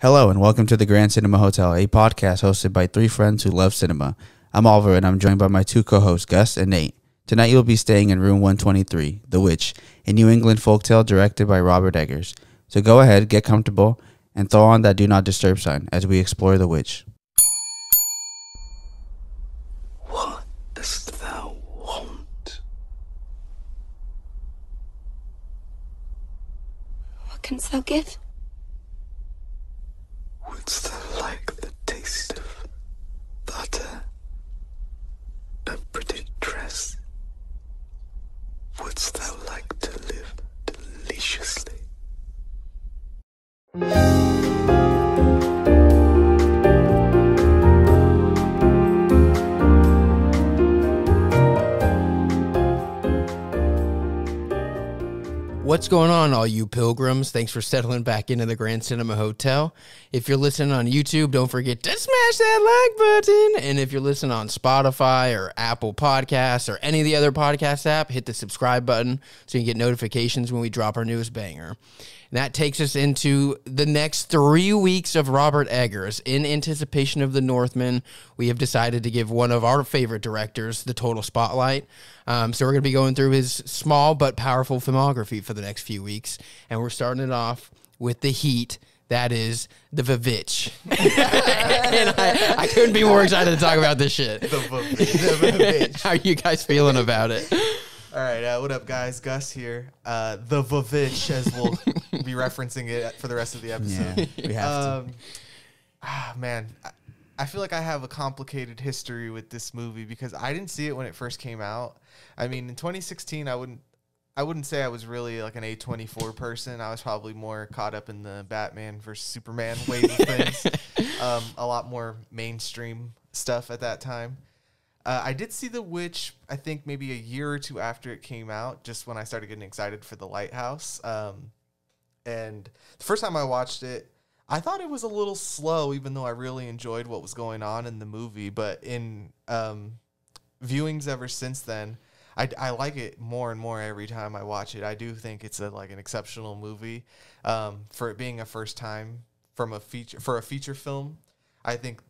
Hello and welcome to the Grand Cinema Hotel, a podcast hosted by three friends who love cinema. I'm Oliver and I'm joined by my two co-hosts, Gus and Nate. Tonight you'll be staying in room 123, The Witch, a New England folktale directed by Robert Eggers. So go ahead, get comfortable, and throw on that do not disturb sign as we explore The Witch. What dost thou want? What canst thou give? Wouldst thou like the taste of butter? A pretty dress? Wouldst thou like to live deliciously? What's going on, all you pilgrims? Thanks for settling back into the Grand Cinema Hotel. If you're listening on YouTube, don't forget to smash that like button. And if you're listening on Spotify or Apple Podcasts or any of the other podcast app, hit the subscribe button so you can get notifications when we drop our newest banger. And that takes us into the next 3 weeks of Robert Eggers. In anticipation of the Northman, we have decided to give one of our favorite directors the total spotlight. So we're going to be going through his small but powerful filmography for the next few weeks. And we're starting it off with the heat. That is the VVitch. And I couldn't be more excited to talk about this shit. The VVitch. How are you guys feeling about it? All right, what up, guys? Gus here. The VVitch, as we'll be referencing it for the rest of the episode. Yeah, we have to. Man, I feel like I have a complicated history with this movie because I didn't see it when it first came out. I mean, in 2016, I wouldn't say I was really like an A24 person. I was probably more caught up in the Batman versus Superman wave of things. A lot more mainstream stuff at that time. I did see The Witch, I think maybe a year or two after it came out, just when I started getting excited for The Lighthouse. And the first time I watched it, I thought it was a little slow, even though I really enjoyed what was going on in the movie. But in viewings ever since then, I like it more and more every time I watch it. I do think it's an exceptional movie for it being a first time for a feature film. I think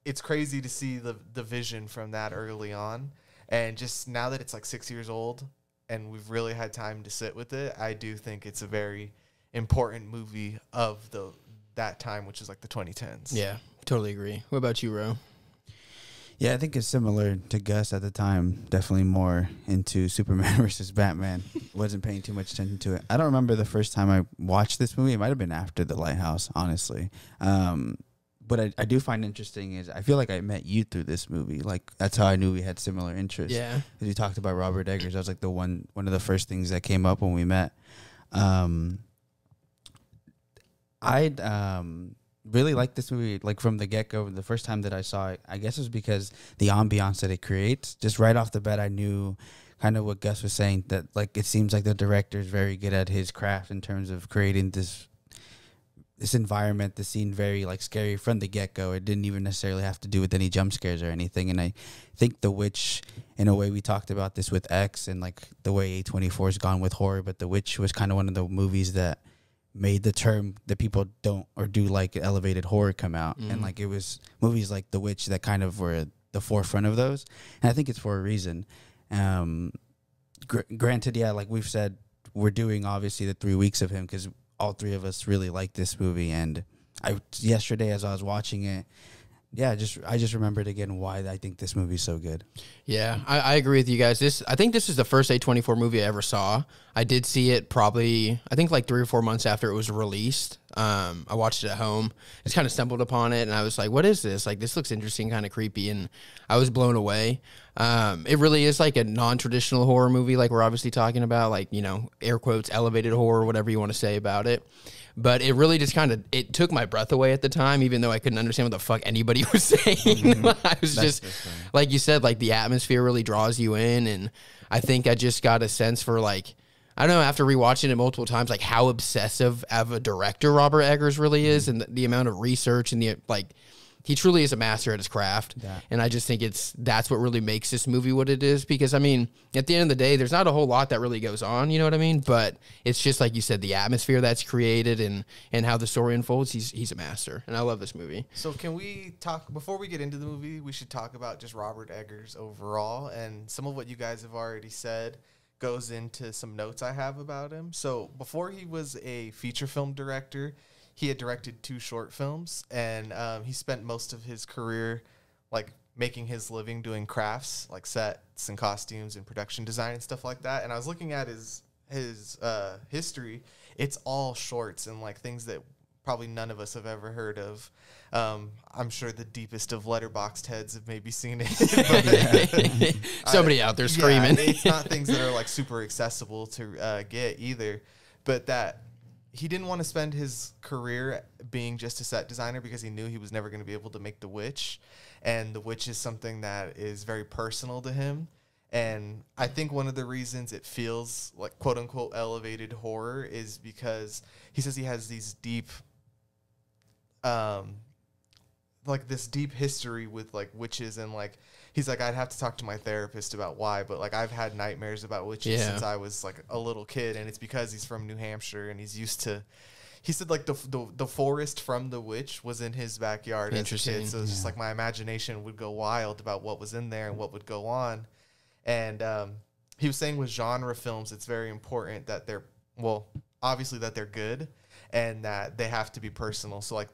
it's crazy to see the vision from that early on, and just now that it's like 6 years old and we've really had time to sit with it, I do think it's a very important movie of that time, which is like the 2010s. Yeah, totally agree. What about you, Ro? Yeah, I think it's similar to Gus at the time. Definitely more into Superman versus Batman. Wasn't paying too much attention to it. I don't remember the first time I watched this movie. It might have been after The Lighthouse, honestly. But I do find interesting is I feel like I met you through this movie. Like, that's how I knew we had similar interests. Yeah. Because you talked about Robert Eggers. That was like one of the first things that came up when we met. I'd really liked this movie like from the get-go. The first time that I saw it, I guess it was because the ambiance that it creates. Just right off the bat, I knew kind of what Gus was saying, that like it seems like the director is very good at his craft in terms of creating this environment, the scene very like scary from the get-go. It didn't even necessarily have to do with any jump scares or anything. And I think The Witch, in a way, we talked about this with X and like the way A24's gone with horror, but The Witch was kind of one of the movies that made the term that people don't or do like elevated horror come out. And like it was movies like The Witch that kind of were at the forefront of those. And I think it's for a reason. Granted, yeah, like we've said, we're doing obviously the 3 weeks of him because all three of us really like this movie. And yesterday as I was watching it, yeah, I just remembered again why I think this movie is so good. Yeah, I agree with you guys. I think this is the first A24 movie I ever saw. I did see it probably, I think like 3 or 4 months after it was released. I watched it at home. Just kind of stumbled upon it, and I was like, what is this? Like, this looks interesting, kind of creepy, and I was blown away. It really is like a non-traditional horror movie, like we're obviously talking about, like, you know, air quotes, elevated horror, whatever you want to say about it. But it really just it took my breath away at the time, even though I couldn't understand what the fuck anybody was saying. I was just, like you said, like the atmosphere really draws you in. And I think I just got a sense for like, I don't know, after rewatching it multiple times, like how obsessive of a director Robert Eggers really is and the amount of research and he truly is a master at his craft. Yeah. And I just think that's what really makes this movie what it is, because I mean, at the end of the day, there's not a whole lot that really goes on, you know what I mean? But it's just like you said, the atmosphere that's created and how the story unfolds. He's a master, and I love this movie. So can we talk, before we get into the movie, we should talk about just Robert Eggers overall, and some of what you guys have already said goes into some notes I have about him. So before he was a feature film director, he had directed 2 short films, and he spent most of his career like making his living doing crafts like sets and costumes and production design and stuff like that. And I was looking at his history. It's all shorts and like things that probably none of us have ever heard of. I'm sure the deepest of letterboxed heads have maybe seen it. Somebody out there screaming. Yeah, it's not things that are like super accessible to get either, but that he didn't want to spend his career being just a set designer because he knew he was never going to be able to make The Witch. And The Witch is something that is very personal to him. And I think one of the reasons it feels like quote unquote elevated horror is because he says he has these deep, like this deep history with like witches, and like he's like, I'd have to talk to my therapist about why, but like I've had nightmares about witches since I was like a little kid, and it's because he's from New Hampshire and he's used to. He said like the forest from The Witch was in his backyard as a kid, so it's just like my imagination would go wild about what was in there and what would go on. And he was saying with genre films, it's very important that they're, well, obviously that they're good and that they have to be personal. So like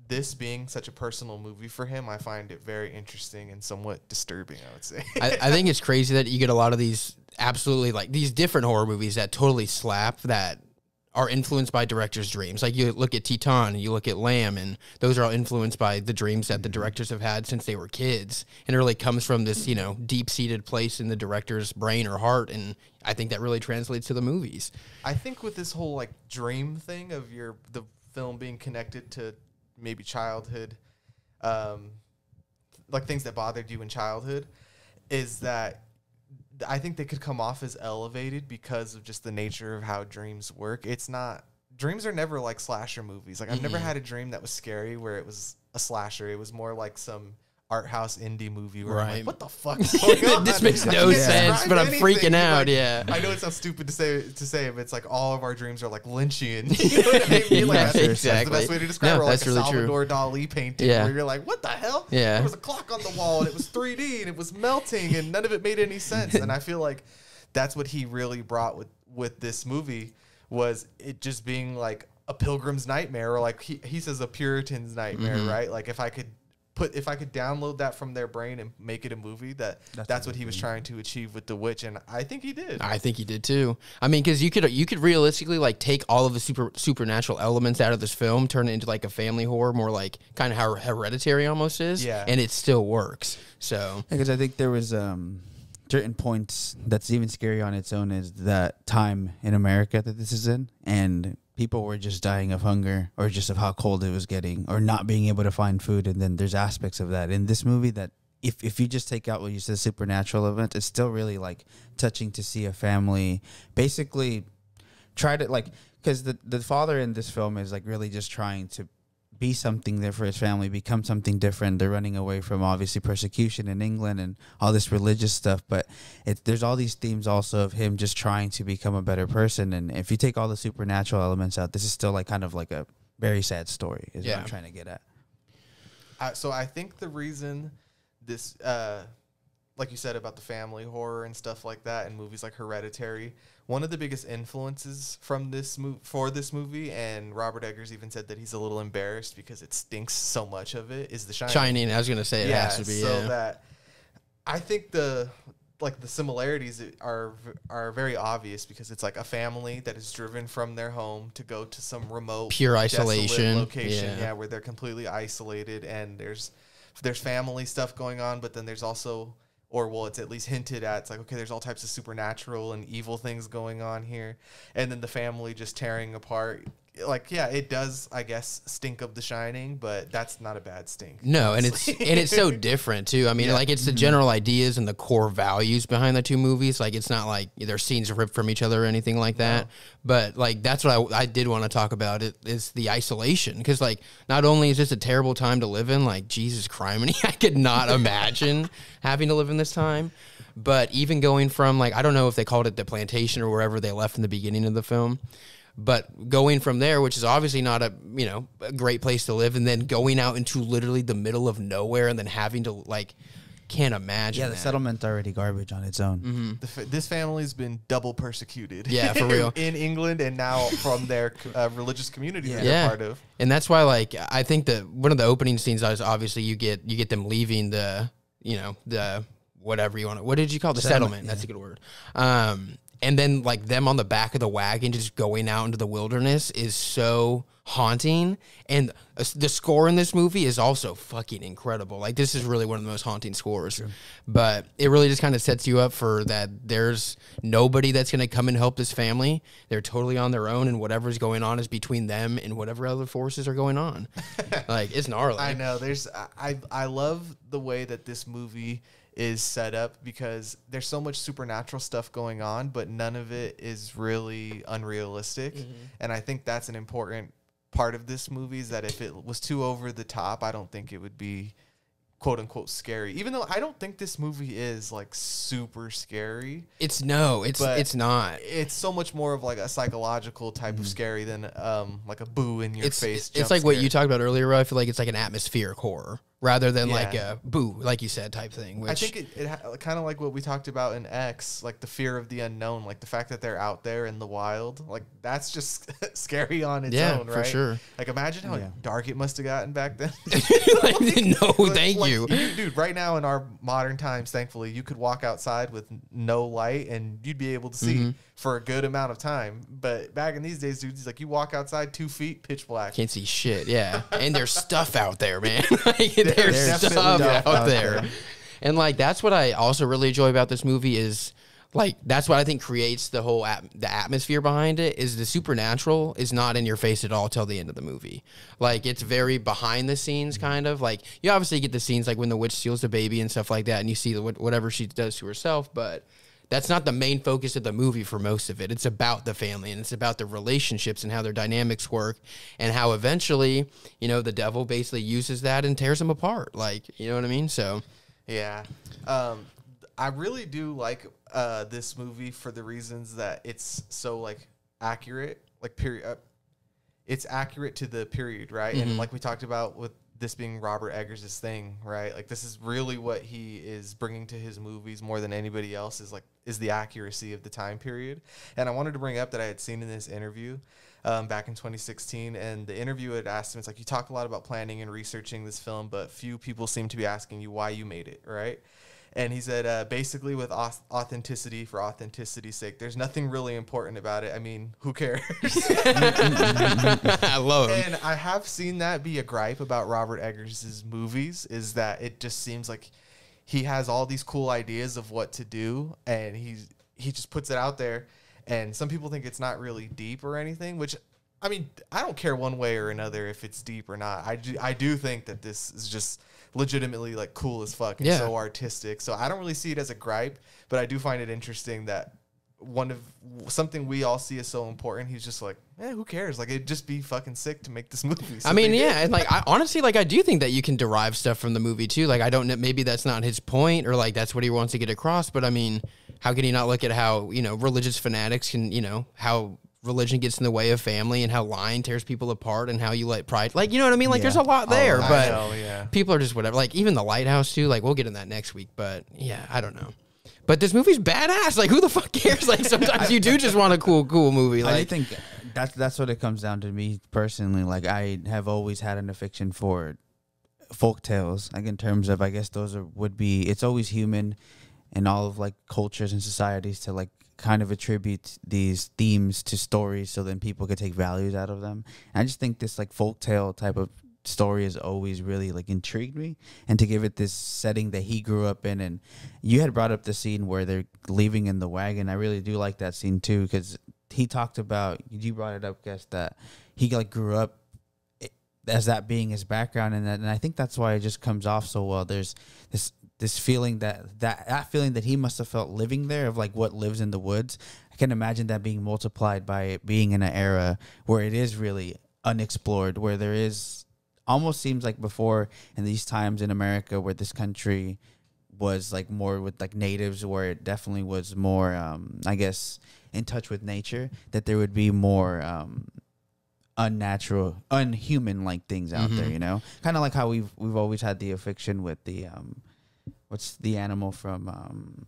this being such a personal movie for him, I find it very interesting and somewhat disturbing, I would say. I think it's crazy that you get a lot of these absolutely like these different horror movies that totally slap, that are influenced by directors' dreams. Like you look at Teton, and you look at Lamb, and those are all influenced by the dreams that the directors have had since they were kids. And it really comes from this, you know, deep-seated place in the director's brain or heart. And I think that really translates to the movies. I think with this whole like dream thing of the film being connected to maybe childhood, like things that bothered you in childhood, is that I think they could come off as elevated because of just the nature of how dreams work. It's not, dreams are never like slasher movies. Like I've never had a dream that was scary where it was a slasher. It was more like some art house indie movie where I'm like, what the fuck is going on? This makes no sense, but I'm freaking out. Like, I know it sounds stupid to say, but it's like all of our dreams are like Lynchian. You know what I mean? Like that's the best way to describe it. Or like a really Salvador Dali painting where you're like, what the hell? Yeah. There was a clock on the wall and it was 3D and it was melting and none of it made any sense. And I feel like that's what he really brought with this movie, was it just being like a pilgrim's nightmare, or like he says a Puritan's nightmare, right? Like if I could download that from their brain and make it a movie, that's what he was trying to achieve with The Witch, and I think he did. I think he did too. I mean, because you could realistically like take all of the supernatural elements out of this film, turn it into like a family horror, more like kind of how Hereditary almost is, and it still works. So because I think there was certain points that's even scary on its own, is that time in America that this is in, and people were just dying of hunger or just of how cold it was getting or not being able to find food. And then there's aspects of that in this movie that if you just take out what you said, supernatural event, it's still really like touching to see a family basically try to like, because the father in this film is like really just trying to be something there for his family, become something different. They're running away from obviously persecution in England and all this religious stuff, but there's all these themes also of him just trying to become a better person. And if you take all the supernatural elements out, this is still like kind of like a very sad story is what I'm trying to get at. So I think the reason this, like you said about the family horror and stuff like that, and movies like Hereditary, one of the biggest influences from this movie, and Robert Eggers even said that he's a little embarrassed because it stinks so much of it, is The Shining. Shining, I was gonna say it has to be. So that I think the similarities are very obvious, because it's like a family that is driven from their home to go to some remote, pure isolation location, where they're completely isolated, and there's family stuff going on, but then there's also, or well, it's at least hinted at, it's like, okay, there's all types of supernatural and evil things going on here. And then the family just tearing apart like, yeah, it does, I guess, stink of The Shining, but that's not a bad stink. No, and it's so different too. I mean, like it's the general ideas and the core values behind the two movies. Like it's not like there's scenes ripped from each other or anything like that. No. But like that's what I did want to talk about. It is the isolation, because like not only is this a terrible time to live in, like Jesus criminy, I could not imagine having to live in this time. But even going from like, I don't know if they called it the plantation or wherever they left in the beginning of the film. But going from there, which is obviously not a great place to live, and then going out into literally the middle of nowhere, and then having to like, can't imagine. Yeah, the settlement's already garbage on its own. This family's been double persecuted. Yeah, for real. In England, and now from their religious community that they're part of. And that's why, like, I think that one of the opening scenes is obviously you get them leaving the whatever you want to, what did you call it? The settlement. That's a good word. And then, like, them on the back of the wagon just going out into the wilderness is so haunting. And the score in this movie is also fucking incredible. Like, this is really one of the most haunting scores. Sure. But it really just kind of sets you up for that there's nobody that's going to come and help this family. They're totally on their own, and whatever's going on is between them and whatever other forces are going on. Like, it's gnarly. I know. I love the way that this movie is set up, because there's so much supernatural stuff going on, but none of it is really unrealistic. And I think that's an important part of this movie, is that if it was too over the top, I don't think it would be quote unquote scary, even though I don't think this movie is like super scary. It's not. It's so much more of like a psychological type of scary than like a boo in your face. It's like what you talked about earlier. I feel like it's like an atmospheric horror rather than like a boo, like you said, type thing. Which I think it kind of like what we talked about in X, like the fear of the unknown, like the fact that they're out there in the wild, like that's just scary on its own, right? For sure. Like imagine how dark it must have gotten back then. Thank you. Dude, right now in our modern times, thankfully, you could walk outside with no light and you'd be able to see for a good amount of time. But back in these days, dude, it's like you walk outside 2 feet, pitch black. Can't see shit, yeah. And there's stuff out there, man. There's stuff out there. And like that's what I also really enjoy about this movie is like that's what I think creates the whole the atmosphere behind it, is the supernatural is not in your face at all till the end of the movie. Like it's very behind the scenes kind of. Like you obviously get the scenes like when the witch steals the baby and stuff like that, and you see whatever she does to herself, but that's not the main focus of the movie for most of it. It's about the family, and it's about the relationships and how their dynamics work, and how eventually, the devil basically uses that and tears them apart. Like, you know what I mean? So, yeah. I really do like this movie for the reasons that it's so like accurate, like period. It's accurate to the period, right? And like we talked about with this being Robert Eggers' thing, right? Like this is really what he is bringing to his movies more than anybody else, is the accuracy of the time period. And I wanted to bring up that I had seen in this interview back in 2016, and the interview had asked him, it's like, you talk a lot about planning and researching this film, but few people seem to be asking you why you made it, right? And he said, basically with authenticity for authenticity's sake, there's nothing really important about it. I mean, who cares? I love him. And I have seen that be a gripe about Robert Eggers' movies, is that it just seems like he has all these cool ideas of what to do, and he just puts it out there. And some people think it's not really deep or anything, which, I mean, I don't care one way or another if it's deep or not. I do think that this is just legitimately like cool as fuck and so artistic. So I don't really see it as a gripe, but I do find it interesting that something we all see as so important, he's just like, who cares? Like, it'd just be fucking sick to make this movie. So I mean, and like, I honestly, like, I do think that you can derive stuff from the movie too. Like, I don't know, maybe that's not his point, or like that's what he wants to get across. But I mean, how can he not look at how religious fanatics can, how religion gets in the way of family, and how lying tears people apart, and how you let pride, like, you know what I mean? Like, there's a lot there, but people are just whatever. Like, even The Lighthouse too. Like, we'll get in that next week, but yeah, I don't know. But this movie's badass. Like, who the fuck cares? Like, sometimes you do just want a cool movie. Like, I think that's what it comes down to me personally. Like, I have always had an affection for folk tales. Like, in terms of, I guess it's always human in all of like cultures and societies to like kind of attribute these themes to stories, so then people could take values out of them. And I just think this like folktale type of story has always really like intrigued me, and to give it this setting that he grew up in. And you had brought up the scene where they're leaving in the wagon. I really do like that scene too, because he talked about, you brought it up, guess that he like grew up as that being his background, and I think that's why it just comes off so well. There's this feeling that feeling that he must have felt living there, of like what lives in the woods. I can imagine that being multiplied by it being in an era where it is really unexplored, where there is almost seems like before in these times in America where this country was like more with like natives, where it definitely was more I guess in touch with nature, that there would be more unnatural, unhuman like things out there, you know, kind of like how we've always had the affliction with the what's the animal from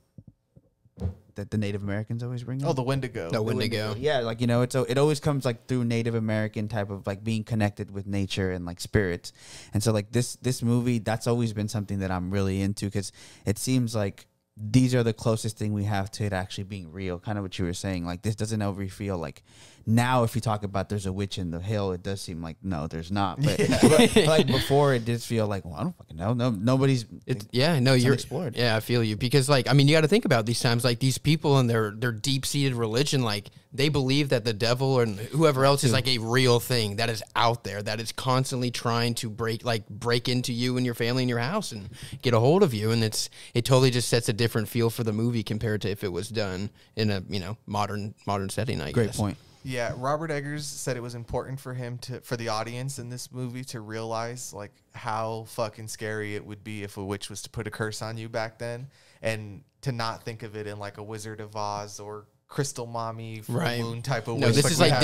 that the Native Americans always bring up? Oh, the Wendigo. The Wendigo. Yeah, like, you know, it always comes like through Native American type of like being connected with nature and like spirits. And so like this movie, that's always been something that I'm really into, because it seems like these are the closest thing we have to it actually being real. Kind of what you were saying. Like, this doesn't ever feel like, now if you talk about there's a witch in the hill, it does seem like, no, there's not. But, but like before, it did feel like, well, I don't fucking know. No, nobody's. You're explored. Yeah, I feel you, because like, I mean, you got to think about these times, like these people and their deep seated religion, like they believe that the devil and whoever else is like a real thing that is out there, that is constantly trying to break into you and your family and your house and get a hold of you. And it totally just sets a different feel for the movie compared to if it was done in a, you know, modern setting, I guess. Great point. Yeah, Robert Eggers said it was important for him for the audience in this movie to realize like how fucking scary it would be if a witch was to put a curse on you back then, and to not think of it in like a Wizard of Oz or Crystal Mommy, full moon type of witch. No, this is like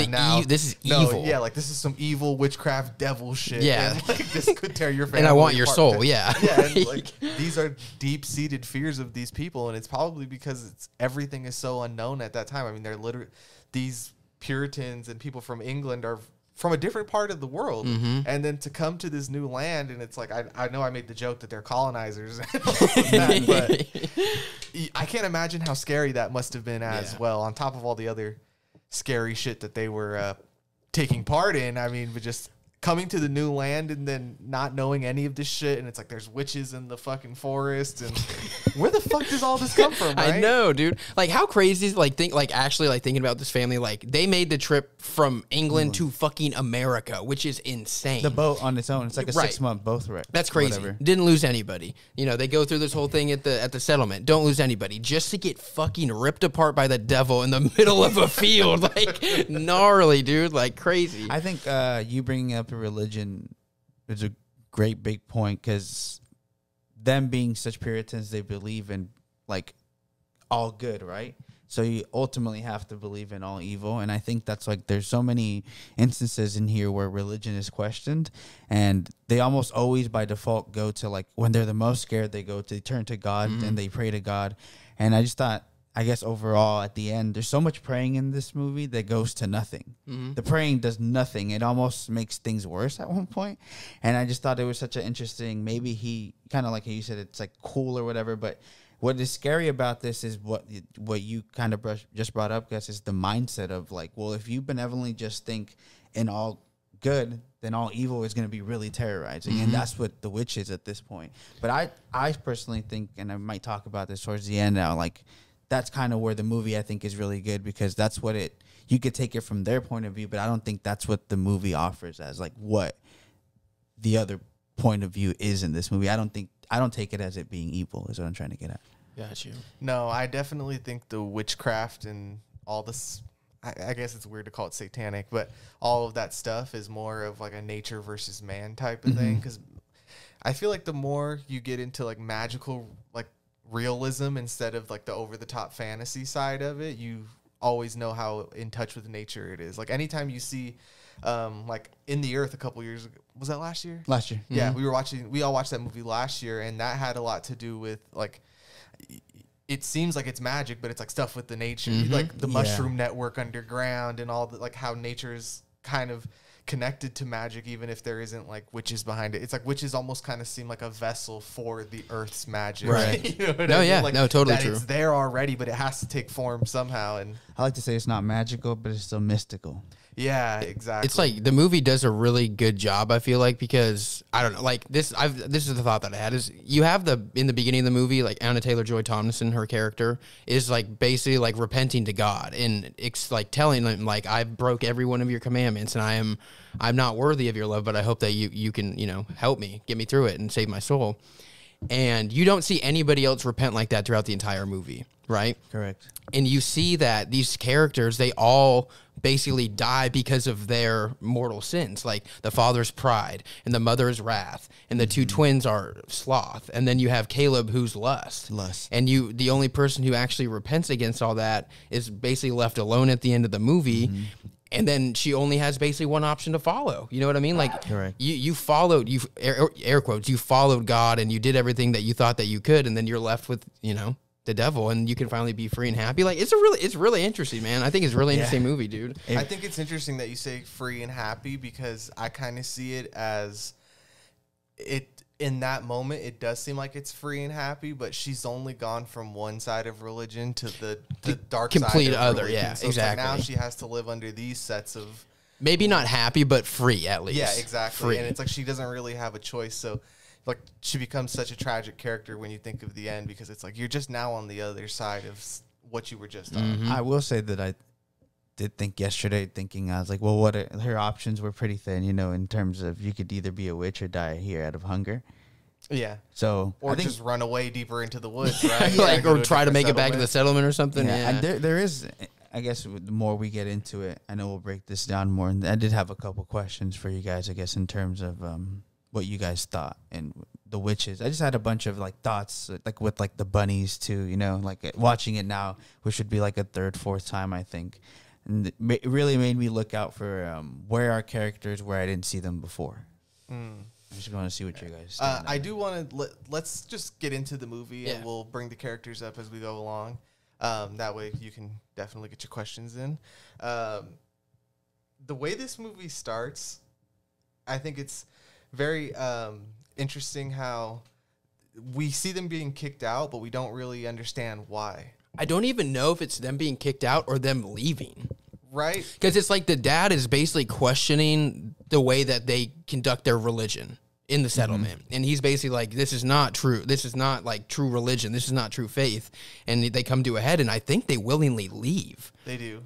this is evil. Yeah, like this is some evil witchcraft devil shit. Yeah, and, like this could tear your family. And I want your apart. soul. Yeah, yeah. And, like these are deep seated fears of these people, and it's probably because everything is so unknown at that time. I mean, they're literally these Puritans and people from England are from a different part of the world, and then to come to this new land, and it's like I know I made the joke that they're colonizers, and all of that, but I can't imagine how scary that must have been as well, on top of all the other scary shit that they were taking part in. I mean, but just coming to the new land and then not knowing any of this shit, and it's like there's witches in the fucking forest, and where the fuck does all this come from, right? I know, dude. Like, how crazy is thinking about this family, like they made the trip from England to fucking America, which is insane. The boat on its own, it's like a 6-month boat wreck. That's crazy. Whatever. Didn't lose anybody. You know, they go through this whole thing at the settlement, don't lose anybody, just to get fucking ripped apart by the devil in the middle of a field. Like, gnarly, dude. Like, crazy. I think you bringing up a religion is a great big point, because them being such Puritans, they believe in like all good, right? So you ultimately have to believe in all evil. And I think that's like, there's so many instances in here where religion is questioned, and they almost always by default go to like, when they're the most scared, they turn to God and they pray to God. And I just thought, I guess overall at the end, there's so much praying in this movie that goes to nothing. The praying does nothing. It almost makes things worse at one point. And I just thought it was such an interesting, maybe he kind of like you said, it's like cool or whatever. But what is scary about this is what you kind of just brought up, Gus, is the mindset of like, well, if you benevolently just think in all good, then all evil is going to be really terrorizing. And that's what the witch is at this point. But I personally think, and I might talk about this towards the end now, like, that's kind of where the movie, I think, is really good, because that's what you could take it from their point of view, but I don't think that's what the movie offers as like what the other point of view is in this movie. I don't take it as it being evil is what I'm trying to get at. Got you. No, I definitely think the witchcraft and all this, I guess it's weird to call it satanic, but all of that stuff is more of like a nature versus man type of thing. Because I feel like the more you get into like magical, like realism instead of like the over the top fantasy side of it, you always know how in touch with nature it is. Like anytime you see like In the Earth a couple years ago, was that last year? Yeah, we all watched that movie last year, and that had a lot to do with like, it seems like it's magic, but it's like stuff with the nature, like the mushroom network underground and all the, like how nature is kind of connected to magic, even if there isn't like witches behind it. It's like witches almost kind of seem like a vessel for the Earth's magic, right? You know what no, I mean? yeah, like, no, totally that true. It's there already, but it has to take form somehow. And I like to say it's not magical, but it's still mystical. yeah, exactly. It's like the movie does a really good job, I feel like, because I don't know, like this is the thought that I had, is you have in the beginning of the movie, like Anna Taylor-Joy Tomlinson, her character is like basically like repenting to God, and it's like telling him like, I broke every one of your commandments, and I'm not worthy of your love, but I hope that you can, you know, help me, get me through it and save my soul. And you don't see anybody else repent like that throughout the entire movie, right? Correct. And you see that these characters, they all basically die because of their mortal sins. Like the father's pride, and the mother's wrath, and the two twins are sloth. And then you have Caleb, who's lust. And the only person who actually repents against all that is basically left alone at the end of the movie. And then she only has basically one option to follow. You know what I mean? Like, Correct. you followed, air quotes, you followed God, and you did everything that you thought that you could, and then you're left with, you know, the devil, and you can finally be free and happy. Like, it's really interesting, man. I think it's a really interesting movie, dude. I think it's interesting that you say free and happy, because I kind of see it as in that moment, it does seem like it's free and happy, but she's only gone from one side of religion to the dark complete side of other, religion. yeah, so exactly. It's like now she has to live under these sets of, maybe not happy, but free at least. yeah, exactly. Free. And it's like she doesn't really have a choice. So like she becomes such a tragic character when you think of the end, because it's like you're just now on the other side of what you were just on. I will say that I did think yesterday, I was like, well, her options were pretty thin, you know, in terms of you could either be a witch or die here out of hunger. Yeah. So Or I think, just run away deeper into the woods, right? Like, Go or to a try to different make it back to the settlement or something. yeah, Yeah. and there is, I guess, the more we get into it, I know we'll break this down more. And I did have a couple questions for you guys, I guess, in terms of what you guys thought and the witches. I just had a bunch of like thoughts, like with like the bunnies too, you know, like watching it now, which would be like a third, fourth time, I think. And it really made me look out for where our characters where I didn't see them before. I just want to see what you guys think. I do want to let's just get into the movie, and Yeah. we'll bring the characters up as we go along. That way you can definitely get your questions in. The way this movie starts, I think it's very interesting how we see them being kicked out, but we don't really understand why. I don't even know if it's them being kicked out or them leaving. Right? Because it's like the dad is basically questioning the way that they conduct their religion in the settlement. And he's basically like, this is not true. This is not like true religion. This is not true faith. And they come to a head, and I think they willingly leave, They do.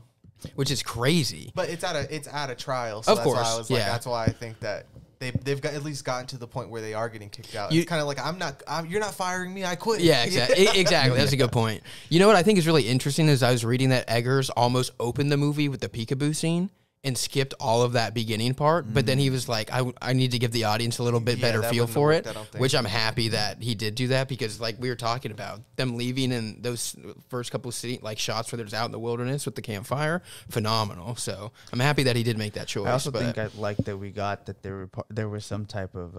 which is crazy. But it's at a trial. So Of that's why course, I was like, yeah. that's why I think that they've got at least gotten to the point where they are getting kicked out. You- It's kind of like, you're not firing me. I quit. Yeah, exactly. Exactly. That's a good point. You know what I think is really interesting is I was reading that Eggers almost opened the movie with the peekaboo scene and skipped all of that beginning part. But then he was like, I need to give the audience a little bit Yeah, better that feel wouldn't have for worked, it, I don't think. which I'm happy that he did do that, because like we were talking about, them leaving and those first couple of like shots where there's out in the wilderness with the campfire, phenomenal. So I'm happy that he did make that choice. I also but think I like that we got that there was some type of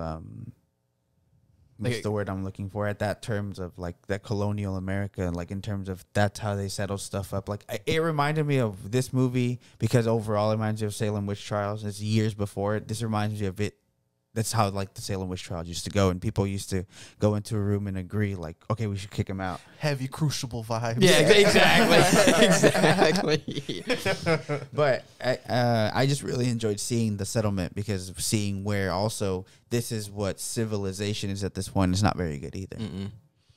what's Like- the word I'm looking for at that terms of like that colonial America, like in terms of that's how they settle stuff up. Like it reminded me of this movie because overall it reminds me of Salem Witch Trials. It's years before it. This reminds me of it. That's how like the Salem Witch Trials used to go, and people used to go into a room and agree like, okay, we should kick him out. Heavy crucible vibes. yeah, exactly. Exactly. But I just really enjoyed seeing the settlement because of seeing where also this is what civilization is at this point. It's not very good either.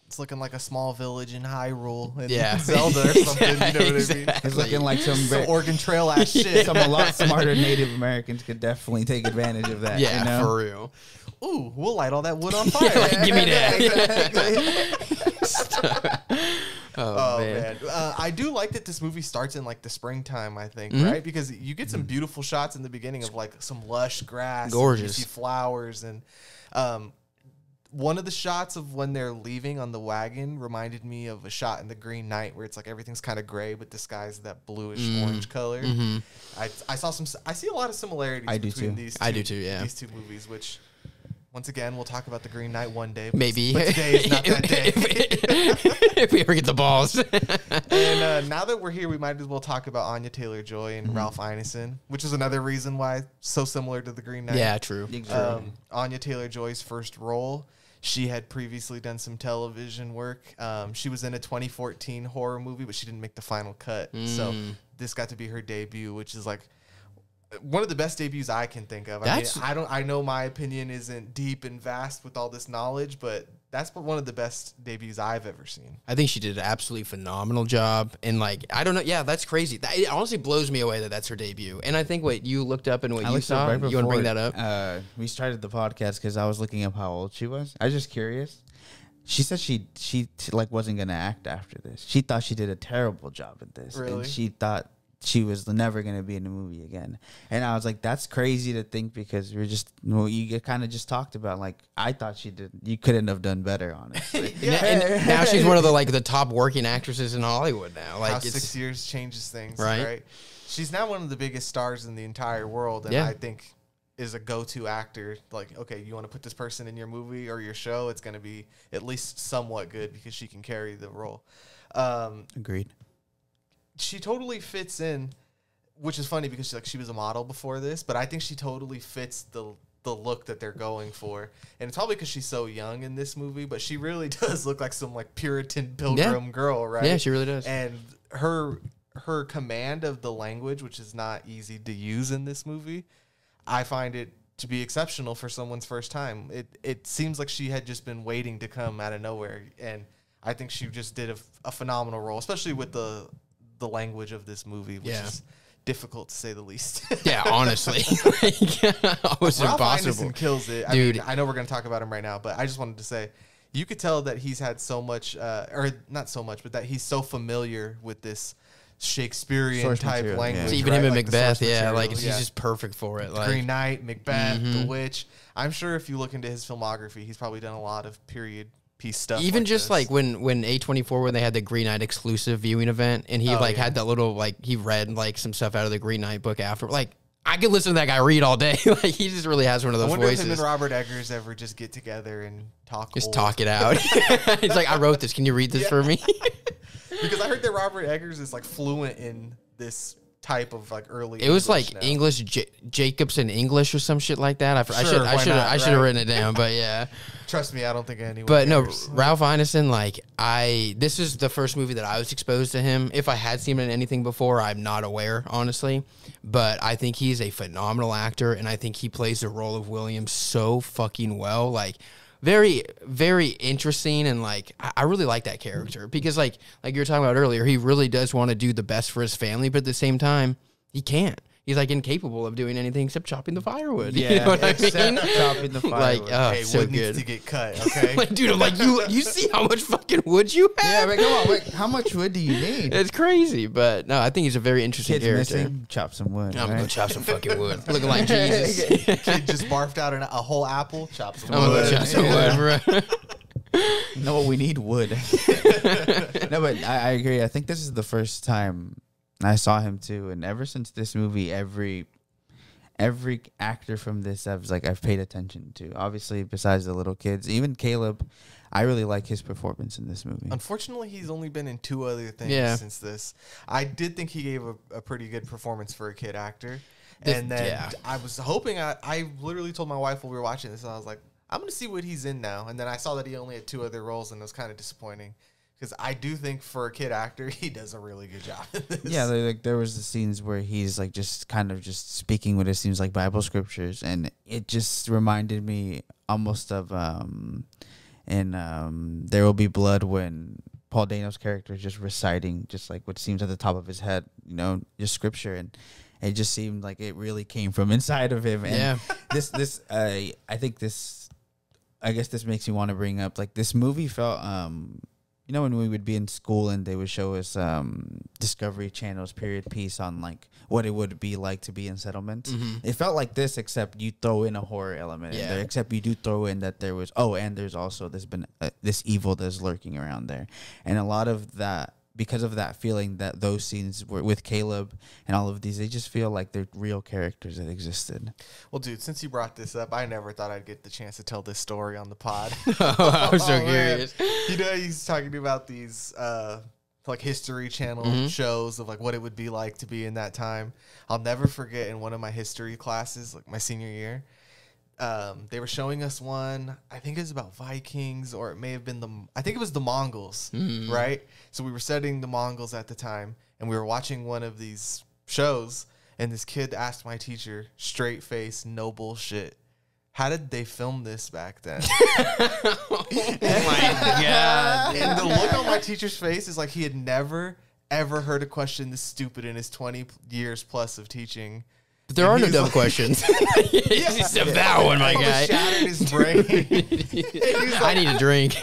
It's looking like a small village in Hyrule in Yeah. Zelda or something. You know what I mean? It's looking like some Oregon Trail ass shit. some a lot smarter Native Americans could definitely take advantage of that. Yeah, you know? for real. Ooh, we'll light all that wood on fire. Like, give me that. Oh man, I do like that this movie starts in like the springtime. I think right because you get some beautiful shots in the beginning of like some lush grass, Gorgeous. you see flowers, and one of the shots of when they're leaving on the wagon reminded me of a shot in The Green Knight where it's like everything's kind of gray, but the sky's that bluish orange color. I see a lot of similarities I do between too. these. I do too, yeah. These two movies, which. Once again, we'll talk about The Green Knight one day. Maybe. But today is not that day. If we ever get the balls. And now that we're here, we might as well talk about Anya Taylor-Joy and Ralph Ineson, which is another reason why it's so similar to The Green Knight. Yeah, true. Anya Taylor-Joy's first role, she had previously done some television work. She was in a 2014 horror movie, but she didn't make the final cut. So this got to be her debut, which is like, one of the best debuts I can think of. I know my opinion isn't deep and vast with all this knowledge, but that's one of the best debuts I've ever seen. I think she did an absolutely phenomenal job. And, like, I don't know. Yeah, that's crazy. It honestly blows me away that that's her debut. And I think what you looked up and what you saw, you want to bring that up? We started the podcast because I was looking up how old she was. I was just curious. She said she like wasn't going to act after this. She thought she did a terrible job at this. Really? And she thought she was never going to be in a movie again. And I was like, that's crazy to think because you kind of just talked about, like, I thought you couldn't have done better, honestly. And now she's one of the top working actresses in Hollywood now. Like, how 6 years changes things, right? right? She's now one of the biggest stars in the entire world, and I think is a go-to actor. Like, okay, you want to put this person in your movie or your show, it's going to be at least somewhat good because she can carry the role. Agreed. She totally fits in, which is funny because she was a model before this, but I think she totally fits the look that they're going for. And it's probably because she's so young in this movie, but she really does look like some like Puritan pilgrim girl, right? Yeah, she really does. And her command of the language, which is not easy to use in this movie, I find it to be exceptional for someone's first time. It seems like she had just been waiting to come out of nowhere, and I think she just did a phenomenal role, especially with the language of this movie, which is difficult to say the least. Yeah, honestly. Almost Ralph impossible. Ineson kills it. Dude. I know we're going to talk about him right now, but I just wanted to say, you could tell that he's had so much, or not so much, but that he's so familiar with this Shakespearean Source type material, language. Even right? him and Like the Macbeth, source material, like he's just perfect for it. Like, Green Knight, Macbeth, The Witch. I'm sure if you look into his filmography, he's probably done a lot of period piece stuff. even like just this. like when A24, when they had the Green Knight exclusive viewing event, and he had that little, like, he read like some stuff out of the Green Knight book after. Like, I could listen to that guy read all day. Like, he just really has one of those I wonder voices. if him and Robert Eggers ever just get together and talk. Just old. talk it out. He's like, I wrote this. Can you read this for me? Because I heard that Robert Eggers is like fluent in this type of like early. It was English like now. English, Jacobson English or some shit like that. I Sure, why should not, have right? written it down, but yeah. Trust me, I don't think anyone. But no, cares. Ralph Ineson, like, this is the first movie that I was exposed to him. If I had seen him in anything before, I'm not aware, honestly. But I think he's a phenomenal actor, and I think he plays the role of William so fucking well. Like, very, very interesting, and like, I really like that character because, like you were talking about earlier, he really does want to do the best for his family, but at the same time, he can't. He's like incapable of doing anything except chopping the firewood. Yeah, you know what I except mean? chopping the Like, firewood. oh, Hey, so wood good. needs to get cut. Okay. Like, dude, I'm like, you see how much fucking wood you Yeah, have? but come on, wait, how much wood do you need? It's crazy, but no, I think he's a very interesting Kids character. missing, chop some wood. I'm gonna right? go chop some fucking wood. Looking like Jesus. Kid just barfed out a whole apple. Chop some I'm gonna wood. go chop some wood, bro. No, we need wood. No, but I agree. I think this is the first time I saw him too, and ever since this movie, every actor from this I've paid attention to. Obviously, besides the little kids, even Caleb, I really like his performance in this movie. Unfortunately, he's only been in 2 other things Yeah. since this. I did think he gave a pretty good performance for a kid actor. This- And then yeah. I was hoping, I literally told my wife while we were watching this, and I was like, I'm going to see what he's in now. And then I saw that he only had 2 other roles, and it was kind of disappointing. Because I do think for a kid actor, he does a really good job in this. Yeah, there was the scenes where he's like just kind of just speaking what it seems like Bible scriptures, and it just reminded me almost of There Will Be Blood, when Paul Dano's character is just reciting just like what seems at the top of his head, just scripture, and it just seemed like it really came from inside of him. And Yeah. I guess this makes me want to bring up, like, this movie felt when we would be in school and they would show us Discovery Channel's period piece on like what it would be like to be in settlements. It felt like this, except you throw in a horror element in there, except you do throw in that there was and there's also this evil that's lurking around there, and a lot of that, because of that feeling, that those scenes were with Caleb and all of these, they just feel like they're real characters that existed. Well, dude, since you brought this up, I never thought I'd get the chance to tell this story on the pod. I was so Oh, man. curious. He's talking about these like History Channel shows of like what it would be like to be in that time. I'll never forget, in one of my history classes, like my senior year, they were showing us one. I think it was about Vikings, or it may have been I think it was the Mongols, right? So we were studying the Mongols at the time, and we were watching one of these shows, And this kid asked my teacher, straight face, no bullshit, how did they film this back then? Oh my God. And the look on my teacher's face is like he had never, ever heard a question this stupid in his 20 years plus of teaching. But there are no dumb questions. Except that one, my guy. Shattered his brain. I need a drink.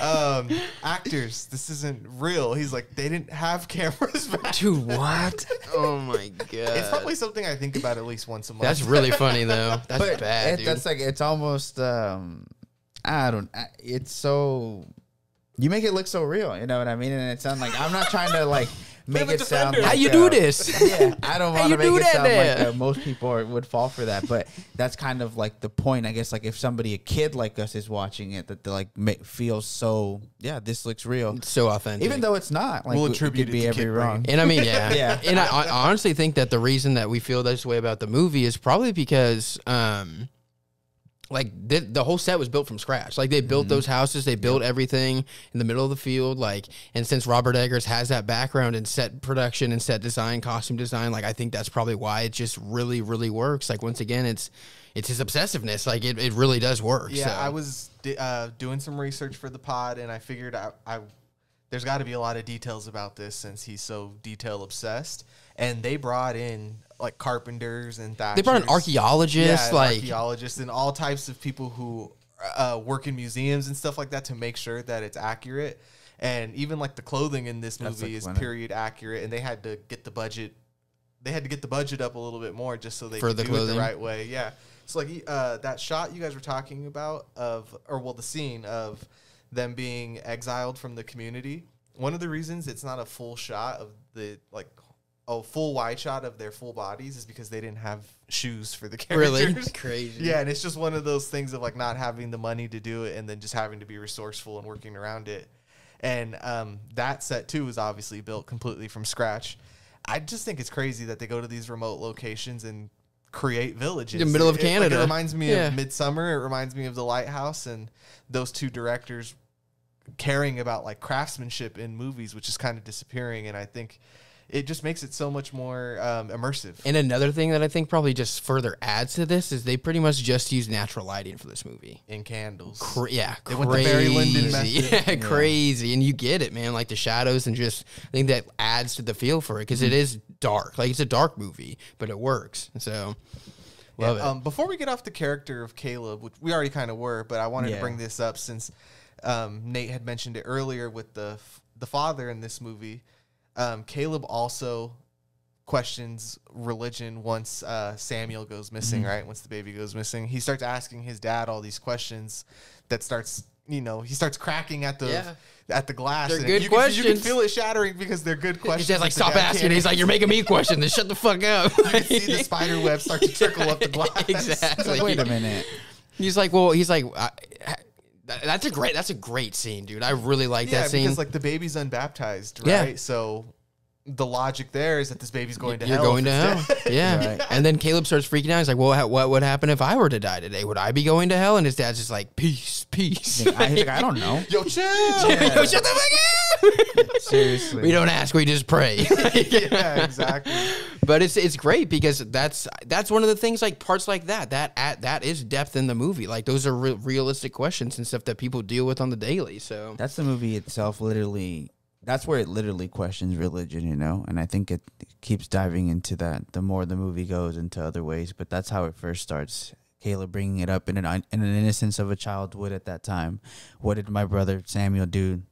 Actors, this isn't real. He's like, they didn't have cameras back Dude, then. what? Oh my God. It's probably something I think about at least once a month. That's really funny, though. That's But bad, dude. that's like, it's almost, it's so, you make it look so real, you know what I mean? And it sounds like, I'm not trying to like make it sound like, how you do this? Yeah, I don't want you to make do it that sound there? like most people would fall for that, but that's kind of like the point, I guess. Like if somebody, a kid like us, is watching it, that they like feels so, yeah, this looks real, It's so authentic. even though it's not. Like We'll it attribute could it be to every kid wrong. brain. And I mean, yeah. Yeah. And I honestly think that the reason that we feel this way about the movie is probably because, like, the whole set was built from scratch. Like, they built those houses. They built everything in the middle of the field. Like, and since Robert Eggers has that background in set production and set design, costume design, like, I think that's probably why it just really, really works. Like, once again, it's his obsessiveness. Like, it really does work. Yeah, so. I was doing some research for the pod, and I figured there's got to be a lot of details about this since he's so detail obsessed. And they brought in like carpenters and thatchers. They brought in archaeologists, like archaeologists and all types of people who work in museums and stuff like that to make sure that it's accurate. And even like the clothing in this movie is period accurate, and they had to get the budget. They had to get the budget up a little bit more just so they could do it the right way. Yeah. So like that shot you guys were talking about the scene of them being exiled from the community. One of the reasons it's not a full shot of the full wide shot of their full bodies is because they didn't have shoes for the characters. really crazy. Yeah, and it's just one of those things of like not having the money to do it and then just having to be resourceful and working around it. And that set too is obviously built completely from scratch. I just think it's crazy that they go to these remote locations and create villages In the middle of Canada. It reminds me Yeah. of Midsummer. It reminds me of The Lighthouse, and those two directors caring about like craftsmanship in movies, which is kind of disappearing. And I think it just makes it so much more immersive. And another thing that I think probably just further adds to this is they pretty much just use natural lighting for this movie. In candles. Yeah, They crazy. went the Barry Lyndon method. Yeah, crazy. And you get it, man. Like the shadows and just, I think that adds to the feel for it because it is dark. Like it's a dark movie, but it works. So, love it. Before we get off the character of Caleb, which we already kind of were, but I wanted to bring this up since Nate had mentioned it earlier with the father in this movie. Caleb also questions religion once Samuel goes missing, right? Once the baby goes missing, he starts asking his dad all these questions that starts, he starts cracking at the glass. They're and good you questions. Can feel it shattering because they're good questions. His dad's like, that the stop dad asking. can't He's like, you're making me question this. Shut the fuck up. You can see the spider web start to trickle up the glass. Exactly. Wait a minute. He's like, that's a great scene, dude. I really like that scene. Because like the baby's unbaptized, right? Yeah. So the logic there is that this baby's going to You're hell. going to hell. Yeah. Right. And then Caleb starts freaking out. He's like, well, what would happen if I were to die today? Would I be going to hell? And his dad's just like, peace, peace. He's like, I don't know. Yo, chill. Yo, shut the fuck up. Seriously. We don't ask, we just pray. Yeah, exactly. But it's great because that's one of the things, like parts like that is depth in the movie. Like those are realistic questions and stuff that people deal with on the daily. So That's the movie itself, literally. That's where it literally questions religion, and I think it keeps diving into that the more the movie goes into other ways. But that's how it first starts. Caleb bringing it up in an innocence of a child would at that time. What did my brother Samuel do?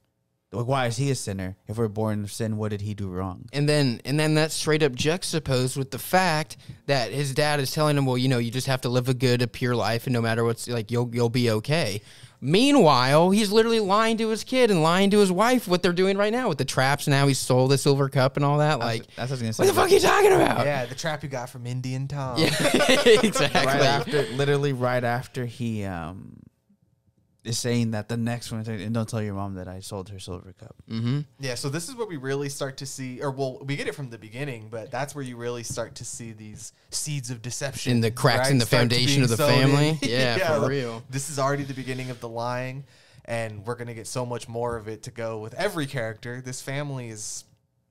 Why is he a sinner? If we're born of sin, what did he do wrong? And then that's straight up juxtaposed with the fact that his dad is telling him, well, you just have to live a pure life, and no matter what's like, you'll be okay. Meanwhile, he's literally lying to his kid and lying to his wife what they're doing right now with the traps and how he stole the silver cup and all that. Like, That's what I was gonna say. what the fuck are you talking about? Yeah, the trap you got from Indian Tom. Yeah, exactly. Right after he is saying that the next one, and don't tell your mom that I sold her silver cup. Mm-hmm. Yeah, so this is where we really start to see, we get it from the beginning, but that's where you really start to see these seeds of deception. In the cracks in the start to foundation being of the sown family. in. Yeah, for like, real. This is already the beginning of the lying, and we're going to get so much more of it to go with every character. This family is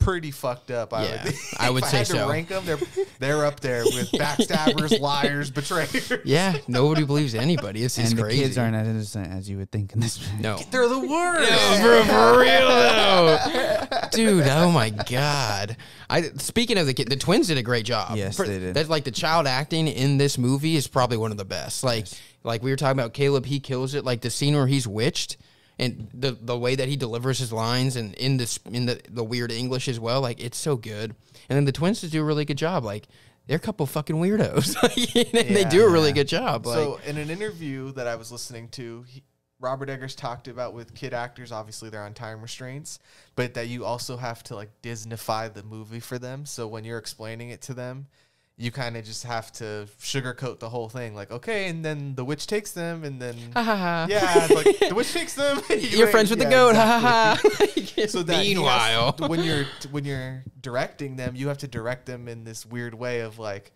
pretty fucked up. Yeah, think. I would If say had to so. rank them, they're up there with backstabbers, liars, betrayers. Yeah, nobody believes anybody. It's just And the crazy. kids aren't as innocent as you would think in this movie. No. They're the worst. No, for real though, dude. Oh my god. Speaking of the twins did a great job. Yes, they did. That's like the child acting in this movie is probably one of the best. Like we were talking about Caleb, he kills it. Like the scene where he's witched and the way that he delivers his lines and in the weird English as well. Like it's so good. And then the twins just do a really good job. Like they're a couple fucking weirdos. And they do a really good job. So in an interview that I was listening to, Robert Eggers talked about with kid actors, obviously they're on time restraints, but that you also have to like Disneyfy the movie for them. So when you're explaining it to them, you kind of just have to sugarcoat the whole thing. Like, okay, and then the witch takes them, and then yeah, like the witch takes them. You're friends with the goat. Exactly. So that meanwhile, when you're directing them, you have to direct them in this weird way of like,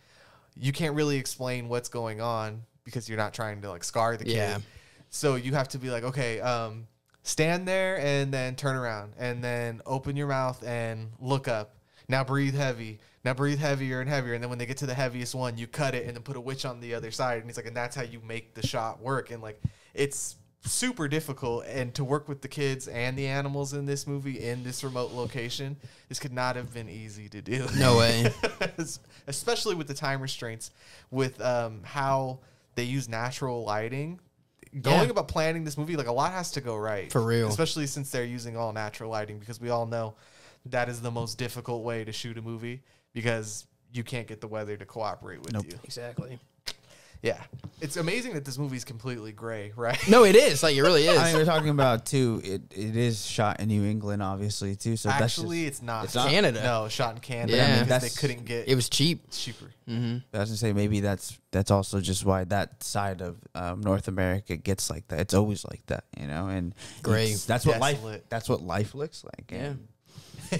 you can't really explain what's going on because you're not trying to like scar the kid. Yeah. So you have to be like, okay, stand there and then turn around and then open your mouth and look up. Now breathe heavy. Now breathe heavier and heavier. And then when they get to the heaviest one, you cut it and then put a witch on the other side. And he's like, and that's how you make the shot work. And like, it's super difficult. And to work with the kids and the animals in this movie in this remote location, this could not have been easy to do. no way. Especially with the time restraints, with how they use natural lighting. Going about planning this movie, like a lot has to go right. For real. Especially since they're using all natural lighting, because we all know that is the most difficult way to shoot a movie because you can't get the weather to cooperate with you. Exactly. Yeah. It's amazing that this movie is completely gray, right? No, it is. Like, it really is. I mean, we're talking about too. It is shot in New England, obviously too. So Actually, it's not. It's not? Canada. No, shot in Canada. Yeah. Because they That's- couldn't get It was cheap. it's cheaper. Mm-hmm. I was gonna say maybe that's also just why that side of North America gets like that. It's always like that, you know. And Gray. That's what life. Desolate. That's what life looks like. Yeah.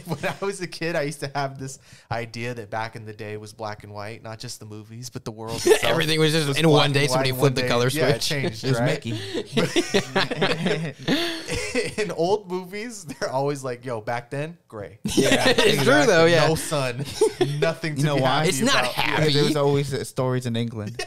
When I was a kid, I used to have this idea that back in the day was black and white, not just the movies, but the world itself. Everything was just in black one and day. white, Somebody and flipped one the day- color Yeah, it switch. changed, It was right? Mickey. In old movies, they're always like, "Yo, back then, gray." Yeah, It's true though. Yeah. No sun, nothing. To You know be why? happy It's not about. happy. There was always stories in England.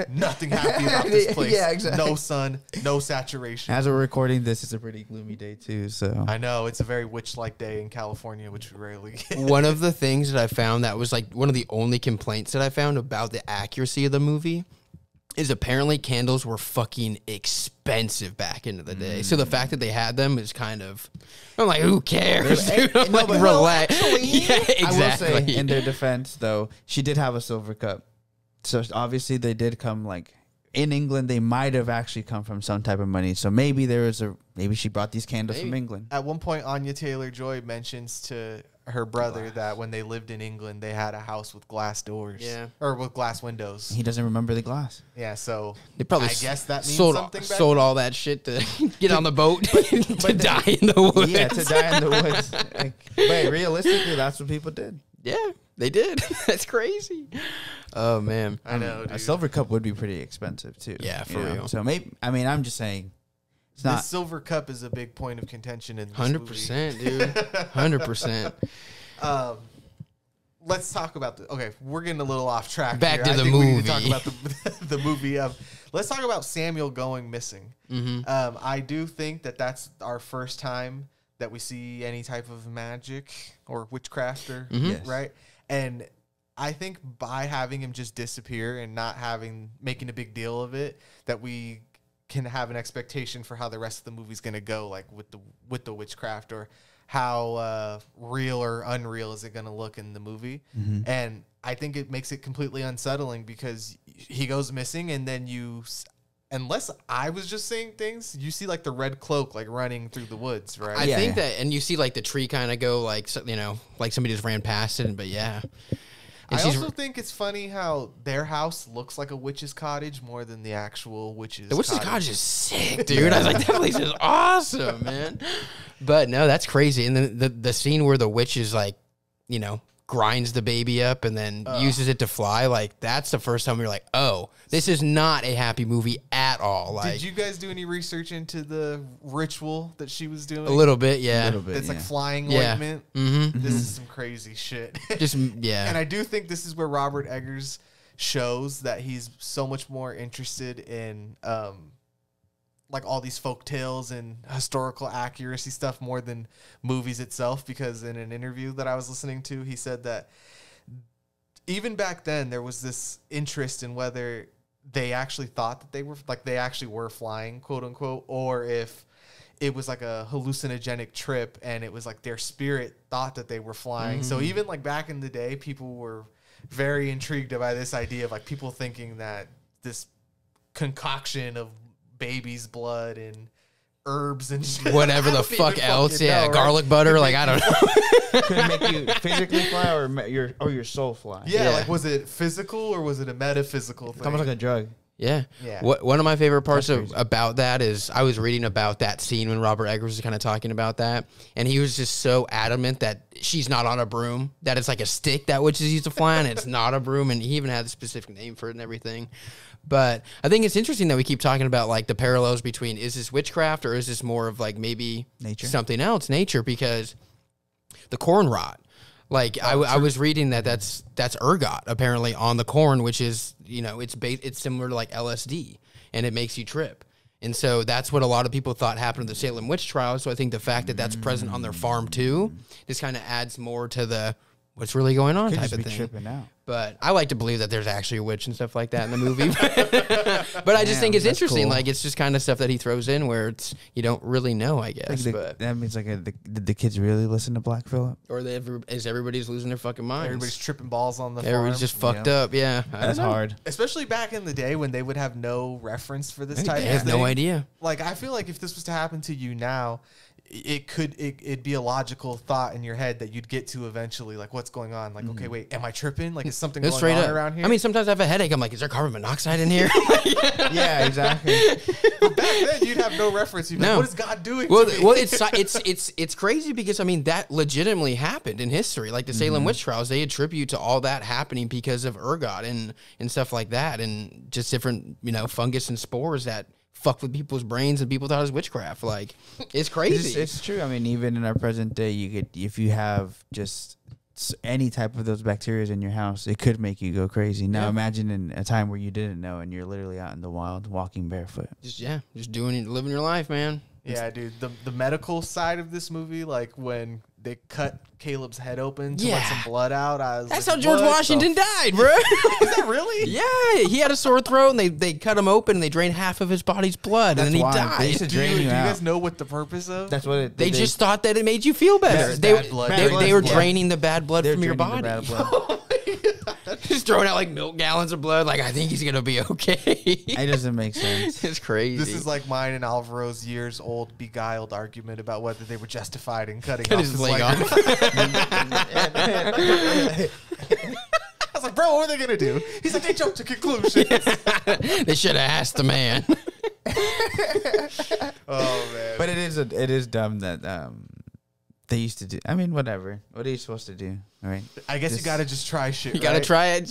Nothing happy about this place. Yeah, exactly. No sun, no saturation. As we're recording this, it's a pretty gloomy day too. So I know it's a very witch-like day in California, which we rarely get. One of the things that I found that was like one of the only complaints that I found about the accuracy of the movie is apparently candles were fucking expensive back into the day. So the fact that they had them is kind of, I'm like, who cares? Dude? I'm like, relax. Yeah, exactly. I will say, in their defense, though, she did have a silver cup. So obviously, they did come like in England. They might have actually come from some type of money. So maybe maybe she brought these candles from England. At one point, Anya Taylor-Joy mentions to her brother that when they lived in England, they had a house with glass doors. Yeah. Or with glass windows. He doesn't remember the glass. Yeah, so They probably I guess that means sold, something back sold all that shit to get on the boat to die in the woods. Yeah, to die in the woods. But realistically, that's what people did. Yeah, they did. That's crazy. Oh, man. I know, A dude. silver cup would be pretty expensive too. Yeah, for you know? real. So maybe I'm just saying, it's The not. silver cup is a big point of contention in this 100%, dude. 100%. movie. Let's talk about okay, we're getting a little off track. Back here. to I the think we need to movie. talk about the movie. Let's talk about Samuel going missing. Mm-hmm. I do think that's our first time that we see any type of magic or witchcraft, or Yes. right. And I think by having him just disappear and not making a big deal of it, that we can have an expectation for how the rest of the movie's going to go, like with the witchcraft, or how real or unreal is it going to look in the movie. And I think it makes it completely unsettling because he goes missing, and then unless I was just saying things, you see like the red cloak like running through the woods, right? I think that, and you see like the tree kind of go like, you know, like somebody just ran past it, but yeah. And I she's- also think it's funny how their house looks like a witch's cottage more than the actual witch's the witch's cottage is sick, dude. I was like, that place is awesome, man. But no, that's crazy. And then the scene where the witch is like, you know, grinds the baby up and then uses it to fly. Like, that's the first time we were like, oh, this is not a happy movie at all. Like, did you guys do any research into the ritual that she was doing? a little bit, yeah. It's like flying Yeah. ointment. Mm-hmm. This is some crazy shit. Just, yeah. And I do think this is where Robert Eggers shows that he's so much more interested in like all these folk tales and historical accuracy stuff more than movies itself, because in an interview that I was listening to, he said that even back then there was this interest in whether they actually thought that they actually were flying, quote unquote, or if it was like a hallucinogenic trip and it was like their spirit thought that they were flying. So even like back in the day, people were very intrigued by this idea of like people thinking that this concoction of baby's blood and herbs and shit, whatever the fuck else, garlic butter, like, I don't know. Could it make you physically fly or your soul fly? Yeah, like, was it physical or was it a metaphysical thing? It's almost like a drug. Yeah. Yeah. One of my favorite parts about that is I was reading about that scene when Robert Eggers was kind of talking about that, and he was just so adamant that she's not on a broom, that it's like a stick that witches used to fly on, and it's not a broom, and he even had a specific name for it and everything. But I think it's interesting that we keep talking about like the parallels between, is this witchcraft or is this more of like maybe Nature. something else, nature, because the corn rot. Like, I was reading that's ergot apparently on the corn, which is, you know, it's similar to like LSD, and it makes you trip. And so that's what a lot of people thought happened to the Salem witch trials. So I think the fact that that's present on their farm too just kind of adds more to the what's really going on Could type just of be thing. tripping out. But I like to believe that there's actually a witch and stuff like that in the movie. But I just think it's that's interesting. cool. Like, it's just kind of stuff that he throws in where it's you don't really know, I guess. But That means like did the kids really listen to Black Phillip? or is everybody's losing their fucking minds? Everybody's tripping balls on the farm. Everybody's just fucked up. Yeah, I That's don't know. hard. Especially back in the day when they would have no reference for this type They of have thing. no idea. Like, I feel like if this was to happen to you now, it'd be a logical thought in your head that you'd get to eventually. Like, what's going on? Like, okay, wait, am I tripping? Like, is something Just going straight on up. around here? I mean, sometimes I have a headache. I'm like, is there carbon monoxide in here? Yeah, exactly. back then you'd have no reference. You'd be No. like, what is God doing Well, to me? well, it's crazy because I mean that legitimately happened in history. Like the Salem witch trials, they attribute to all that happening because of ergot and stuff like that, and just different fungus and spores that fuck with people's brains, and people thought it was witchcraft. Like, it's crazy. It's true. I mean, even in our present day, you could, if you have just any type of those bacteria in your house, it could make you go crazy. Now, imagine in a time where you didn't know and you're literally out in the wild walking barefoot. just living your life, man. Yeah, dude. The medical side of this movie, like when they cut Caleb's head open to let some blood out, I was That's like, how George what Washington the died, bro. Is that really? Yeah, he had a sore throat, and they cut him open, and they drained half of his body's blood, and then he That's why. They died. used to Do you drain you out. guys know what the purpose of? That's what it. They just thought that it made you feel better. Yes, They bad blood. they were Bad blood. draining the bad blood they're from your draining body. the bad blood. Just throwing out like milk gallons of blood. Like, I think he's gonna be okay. It doesn't make sense. It's crazy. This is like mine and Alvaro's years old beguiled argument about whether they were justified in cutting Cut off his leg leg. off. I was like, bro, what are they gonna do? He's like, they jumped to conclusions. They should have asked the man. Oh man. But it is dumb that they used to do. I mean, whatever. What are you supposed to do? All right. I guess you gotta just try shit. You gotta right? try it.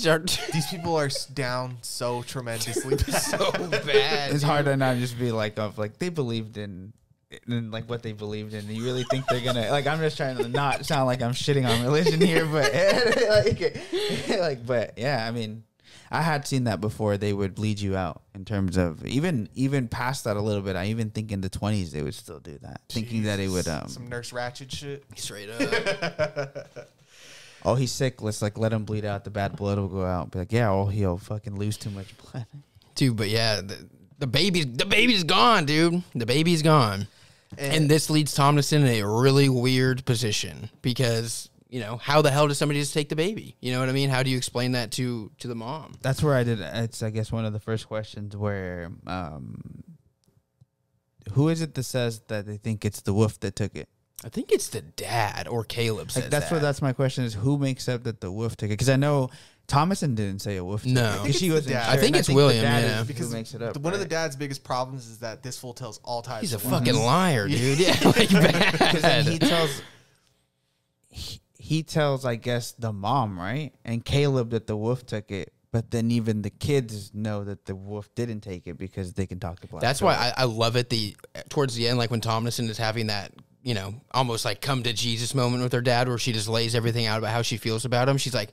These people are down so tremendously bad. So bad. It's hard to not just be like, they believed in like what they believed in. You really think they're gonna like? I'm just trying to not sound like I'm shitting on religion here, but but yeah, I mean, I had seen that before. They would bleed you out in terms of even past that a little bit. I even think in the 20s they would still do that, thinking that it would some Nurse Ratched shit. Straight up. oh, he's sick. Let's let him bleed out. The bad blood will go out. Be like, yeah, oh, he'll fucking lose too much blood. Dude, but yeah, the baby's gone, dude. The baby's gone. And this leads Tomlinson in a really weird position because, how the hell does somebody just take the baby? You know what I mean? How do you explain that to the mom? That's where I did. It's, I guess, one of the first questions where who is it that says that they think it's the wolf that took it? I think it's the dad or Caleb says That's my question is who makes up that the wolf took it? Because I know Thomason didn't say a wolf took No. it. I think Because she it's wasn't the dad. sure, I think and it's the William, dad yeah. is Because who makes it up. one of the right? dad's biggest problems is that this fool tells all types He's a of fucking lies. liar, dude. Yeah, like Because then he bad. tells he tells, I guess, the mom, right? And Caleb that the wolf took it. But then even the kids know that the wolf didn't take it because they can talk to Black. That's why I love it. Towards the end, like when Thomason is having that, you know, almost like come to Jesus moment with her dad, where she just lays everything out about how she feels about him. She's like,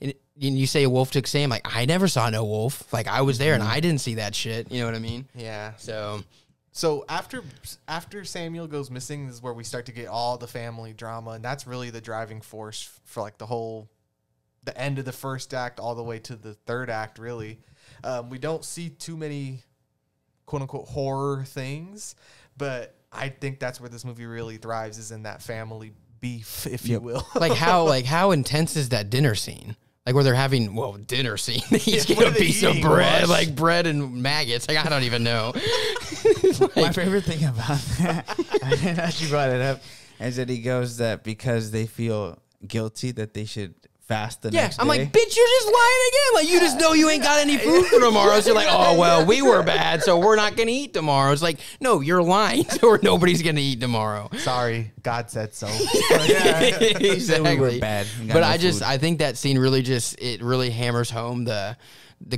and you say a wolf took Sam. Like, I never saw no wolf. Like, I was there and I didn't see that shit. You know what I mean? Yeah. So after Samuel goes missing, this is where we start to get all the family drama, and that's really the driving force for like the end of the first act all the way to the third act. Really, we don't see too many quote unquote horror things, but I think that's where this movie really thrives, is in that family beef, if you will. like how intense is that dinner scene? Like where they're having, dinner scene. He's getting a piece of bread, Rush? like bread and maggots. Like, I don't even know. My favorite thing about that, as you brought it up, is that he goes that because they feel guilty that they should fast the next day. I'm like, bitch, you're just lying again. Like, you just know you ain't got any food for tomorrow. So you're like, oh, well, we were bad, so we're not going to eat tomorrow. It's like, no, you're lying, or nobody's going to eat tomorrow. Sorry, God said so. Exactly. We were bad. We got But no food. I think that scene really hammers home the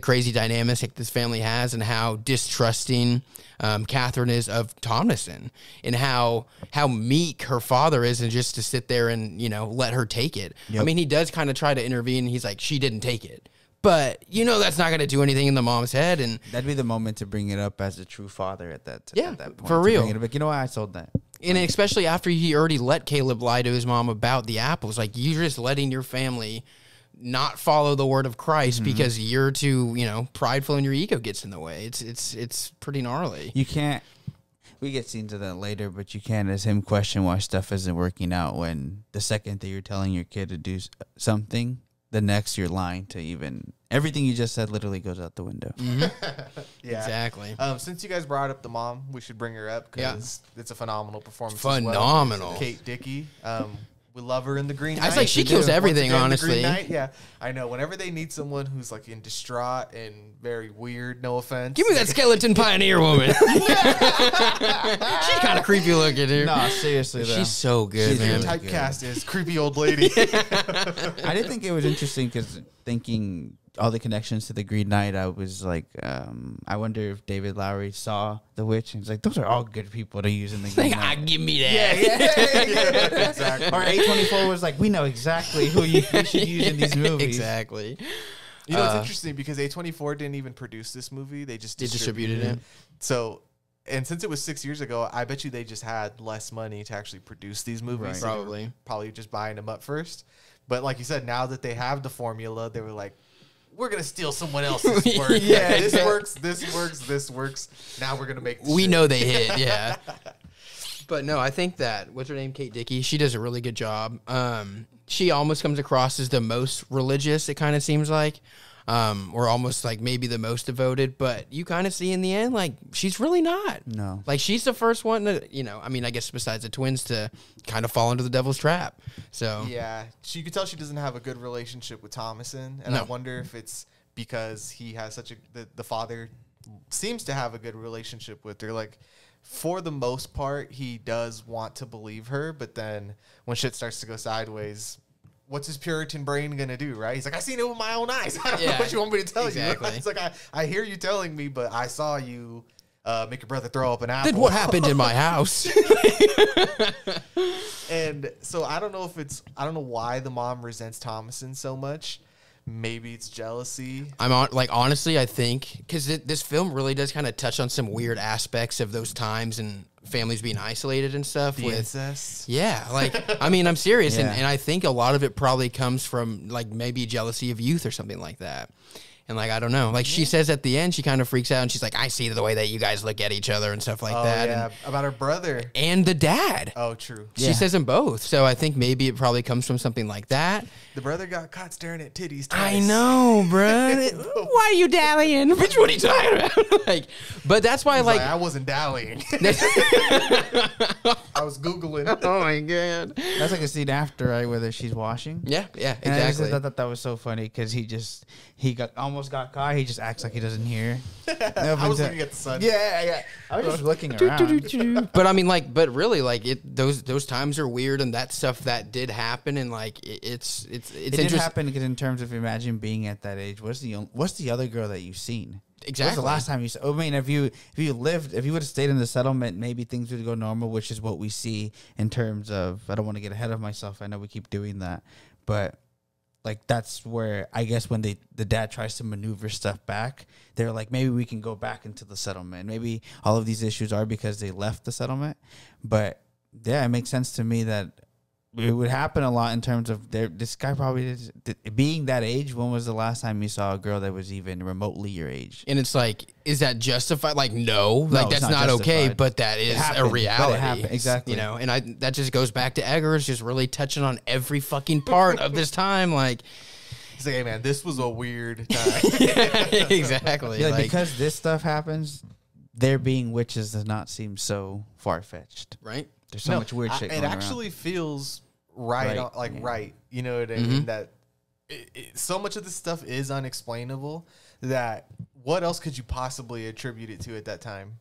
crazy dynamic this family has, and how distrusting Catherine is of Thomason, and how meek her father is, and just to sit there and, you know, let her take it. Yep. I mean, he does kind of try to intervene. He's like, she didn't take it. But, you know, that's not going to do anything in the mom's head. And that'd be the moment to bring it up as a true father at that point. for real. Like, you know what? I sold that. And especially after he already let Caleb lie to his mom about the apples. Like, you're just letting your family not follow the word of Christ because you're too, you know, prideful, and your ego gets in the way. It's pretty gnarly. You can't. We get scenes of that later, but you can't, as him, question why stuff isn't working out when the second that you're telling your kid to do something, the next you're lying to even. Everything you just said literally goes out the window. Yeah, Exactly. Since you guys brought up the mom, we should bring her up because it's a phenomenal performance. Phenomenal. As well. Kate Dickey. We love her in The Green Knight. I was like, she We kills do. everything, Once again, The honestly. Green Knight, yeah, I know. Whenever they need someone who's like in distraught and very weird, no offense. Give me that skeleton pioneer woman. She's kind of creepy looking, dude. No, seriously, though. She's so good, She's man. really Typecast as creepy old lady. I did think it was interesting because thinking all the connections to the Green Knight, I was like, I wonder if David Lowery saw The Witch and he's like, those are all good people to use in the Green Like, Knight. give me that. Exactly. Or A24 was like, we know exactly who we should use in these movies. Exactly. You know, it's interesting because A24 didn't even produce this movie. They just distributed it. So, and since it was 6 years ago, I bet you they just had less money to actually produce these movies. Right. So they were Probably. probably just buying them up first. But like you said, now that they have the formula, they were like, we're going to steal someone else's work. Yeah, this works, this works, this works. Now we're going to make this We shit. know they hit, yeah. But no, I think that, what's her name, Kate Dickey, she does a really good job. She almost comes across as the most religious, it kind of seems like. Or almost like maybe the most devoted, but you kind of see in the end, like, she's really not. No. Like, she's the first one to, you know, I mean, I guess besides the twins, to kind of fall into the devil's trap. So, Yeah, you could tell she doesn't have a good relationship with Thomason, and No. I wonder if it's because he has such the father seems to have a good relationship with her. Like, for the most part, he does want to believe her, but then when shit starts to go sideways, what's his Puritan brain gonna do, right? He's like, I seen it with my own eyes. I don't know Yeah, what you want me to tell exactly. you. It's like, I hear you telling me, but I saw you make your brother throw up an apple. then what happened in my house? And so I don't know why the mom resents Thomason so much. Maybe it's jealousy. Honestly, I think because this film really does kind of touch on some weird aspects of those times and families being isolated and stuff. The with incest. Yeah, like, I mean, I'm serious, Yeah. and I think a lot of it probably comes from, like, maybe jealousy of youth or something like that. And, like, I don't know. Like, she says at the end, she kind of freaks out, and she's like, I see the way that you guys look at each other and stuff like Oh, that. yeah, about her brother. And the dad. Oh, true. She says them both. So I think maybe it probably comes from something like that. The brother got caught staring at titties twice. I know, bruh. Why are you dallying? Which one are you talking about? Like, but that's why, He's like, I wasn't dallying. I was Googling. oh my god. That's like a scene after, right, whether she's washing. Yeah, And I exactly. just thought that was so funny because he got almost almost got caught. He just acts like he doesn't hear. I was looking at the sun. Yeah. I was just looking around. But I mean, like, but really, like, those times are weird, and that stuff that did happen, and like, it's It did interesting. happen because in terms of imagine being at that age. What's the other girl that you've seen? Exactly. What's the last time you saw? I mean, if you would have stayed in the settlement, maybe things would go normal, which is what we see in terms of. I don't want to get ahead of myself. I know we keep doing that, but like that's where I guess when the dad tries to maneuver stuff back, they're like, maybe we can go back into the settlement. Maybe all of these issues are because they left the settlement, but yeah, it makes sense to me that it would happen a lot in terms of this guy probably being that age. When was the last time you saw a girl that was even remotely your age? And it's like, is that justified? Like, no, like it's that's not not okay, justified. but that is happened, a but it reality. happened, exactly. You know, and that just goes back to Eggers just really touching on every fucking part of this time. Like, He's like, hey man, this was a weird time. exactly. Yeah, like, because this stuff happens, there being witches does not seem so far fetched. right? There's so much weird shit It going actually feels right, Right, yeah. right. You know what I mean? That so much of this stuff is unexplainable that what else could you possibly attribute it to at that time?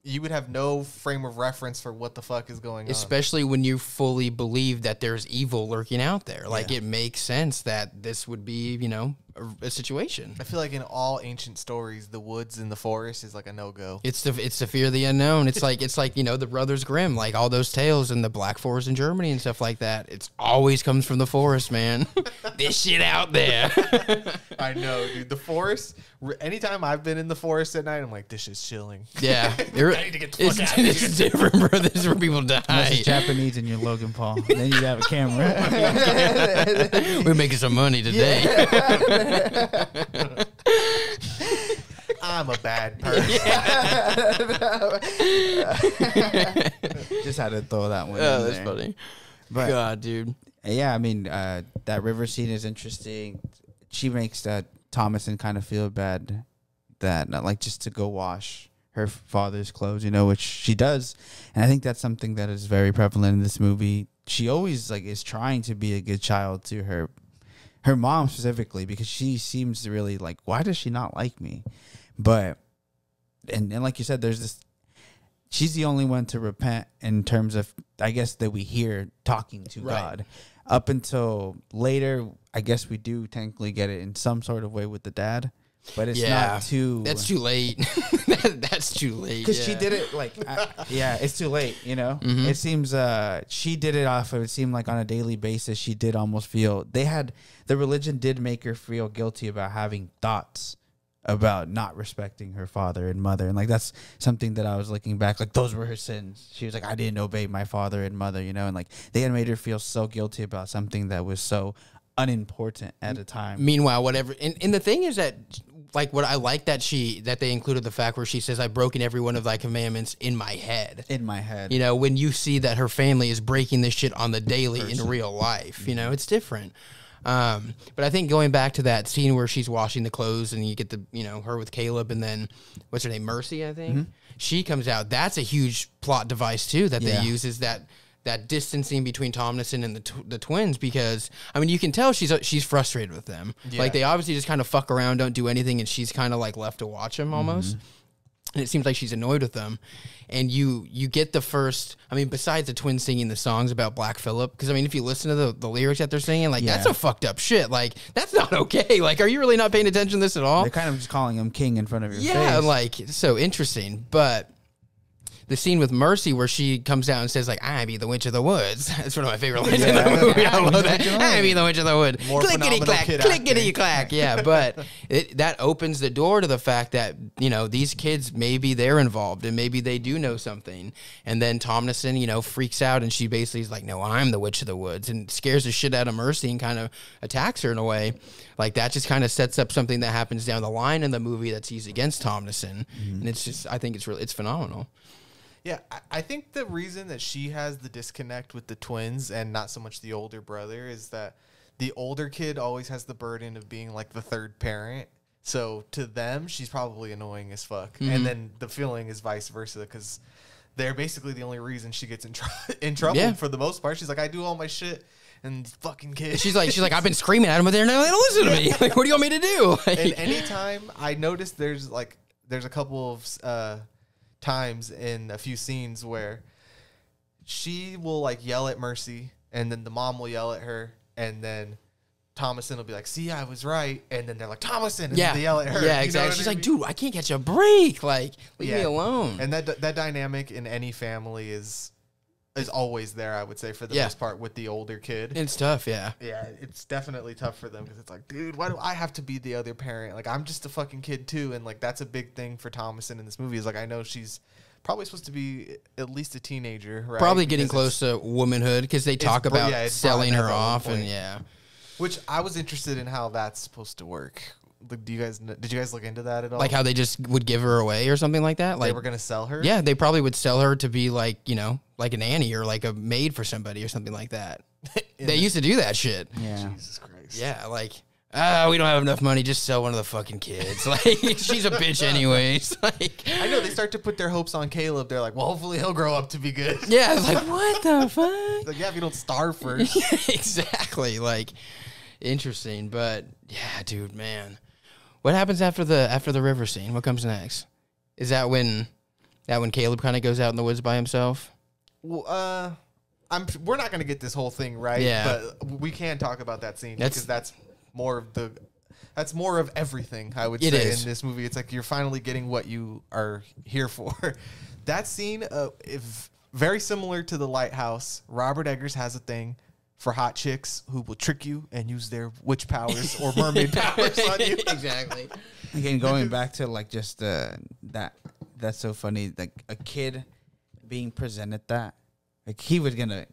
You would have no frame of reference for what the fuck is going on. Especially when you fully believe that there's evil lurking out there. Like, it makes sense that this would be, you know, a situation. I feel like in all ancient stories, the woods and the forest is like a no-go. It's the fear of the unknown. It's like you know, the Brothers Grimm, like all those tales in the Black Forest in Germany and stuff like that. It's always comes from the forest, man. This shit out there. I know, dude. The forest. Anytime I've been in the forest at night, I'm like, this shit's chilling. Yeah, I need to get the fuck out of here. it's different, bro. This is where people Unless die. it's Japanese and you're Logan Paul. Then you have a camera. We're making some money today. I'm a bad person. Just had to throw that one Oh, in that's there. funny. But God, dude. yeah, I mean, that river scene is interesting. She makes Thomason kind of feel bad that not like just to go wash her father's clothes, you know, which she does. And I think that's something that is very prevalent in this movie. She always like is trying to be a good child to her mom specifically, because she seems to really like, why does she not like me? But and like you said, there's this, she's the only one to repent in terms of, I guess, that we hear talking to Right. God. Up until later, I guess we do technically get it in some sort of way with the dad, but it's not too. That's too late. That's too late. Because she did it like, yeah, it's too late, you know? It seems she did it off of, it seemed like on a daily basis, she did almost feel, the religion did make her feel guilty about having thoughts about not respecting her father and mother. And like, that's something that I was looking back, like those were her sins. She was like, I didn't obey my father and mother, you know? And like, they had made her feel so guilty about something that was so unimportant at the time. Meanwhile, whatever. And the thing is that, like, what I like that they included the fact where she says, I've broken every one of thy commandments in my head. In my head. You know, when you see that her family is breaking this shit on the daily in real life, you know, it's different. But I think going back to that scene where she's washing the clothes and you get the, you know, her with Caleb and then what's her name? Mercy, I think. She comes out. That's a huge plot device too that they use, is that distancing between Tomlinson and the twins, because I mean you can tell she's frustrated with them. Yeah. Like they obviously just kind of fuck around, don't do anything, and she's kind of like left to watch them almost. And it seems like she's annoyed with them. And you get the first, I mean, besides the twins singing the songs about Black Phillip, because I mean, if you listen to the lyrics that they're singing, like that's a fucked up shit. Like that's not okay. Like, are you really not paying attention to this at all? They're kind of just calling him king in front of your face. Yeah, like it's so interesting. But the scene with Mercy where she comes out and says like, I be the witch of the woods. That's one of my favorite lines in the movie. I love that. I be the witch of the wood. More Clickety phenomenal clack, kid clickety acting. clack. Yeah, but that opens the door to the fact that, you know, these kids, maybe they're involved and maybe they do know something. And then Tomlinson, you know, freaks out and she basically is like, no, I'm the witch of the woods, and scares the shit out of Mercy and kind of attacks her in a way. Like that just kind of sets up something that happens down the line in the movie that's used against Tomlinson. And it's just, I think it's phenomenal. Yeah, I think the reason that she has the disconnect with the twins and not so much the older brother is that the older kid always has the burden of being like the third parent. So to them, she's probably annoying as fuck. And then the feeling is vice versa, because they're basically the only reason she gets in trouble Yeah. for the most part. She's like, I do all my shit. and these fucking kids. She's like, I've been screaming at them, but they're not listen to me. Like, what do you want me to do? And anytime I noticed there's a couple of times in a few scenes where she will like yell at Mercy, and then the mom will yell at her, and then Thomason will be like, see, I was right. And then they're like, Thomason, and then they yell at her. Yeah, exactly. She's like, dude, I can't catch a break. Like, leave me alone. And that dynamic in any family is always there, I would say, for the most part, with the older kid. It's tough, yeah. Yeah, it's definitely tough for them because it's like, dude, why do I have to be the other parent? Like, I'm just a fucking kid too. And like, that's a big thing for Thomason in this movie is like, I know she's probably supposed to be at least a teenager, right? Probably getting close to womanhood because they talk about selling her off and Which I was interested in how that's supposed to work. Like, did you guys look into that at all? Like how they just would give her away or something like that? Like they were gonna sell her? Yeah, they probably would sell her to be like, like a nanny or like a maid for somebody or something like that. They used to do that shit. Yeah. Jesus Christ. Yeah, like, we don't have enough money, just sell one of the fucking kids. Like, she's a bitch anyways. Like, I know they start to put their hopes on Caleb. They're like, well, hopefully he'll grow up to be good. Yeah, it's like, what the fuck? Like, yeah, if you don't starve first. Exactly. Like, interesting. But yeah, dude, man. What happens after the river scene? What comes next? Is that when Caleb kind of goes out in the woods by himself? Well, we're not gonna get this whole thing right. Yeah. But we can talk about that scene because that's more of everything, I would say, in this movie. It's like you're finally getting what you are here for. That scene, if very similar to The Lighthouse, Robert Eggers has a thing for hot chicks who will trick you and use their witch powers or mermaid powers on you. Exactly. Again, going back to like just that's so funny. Like a kid being presented that, like he was gonna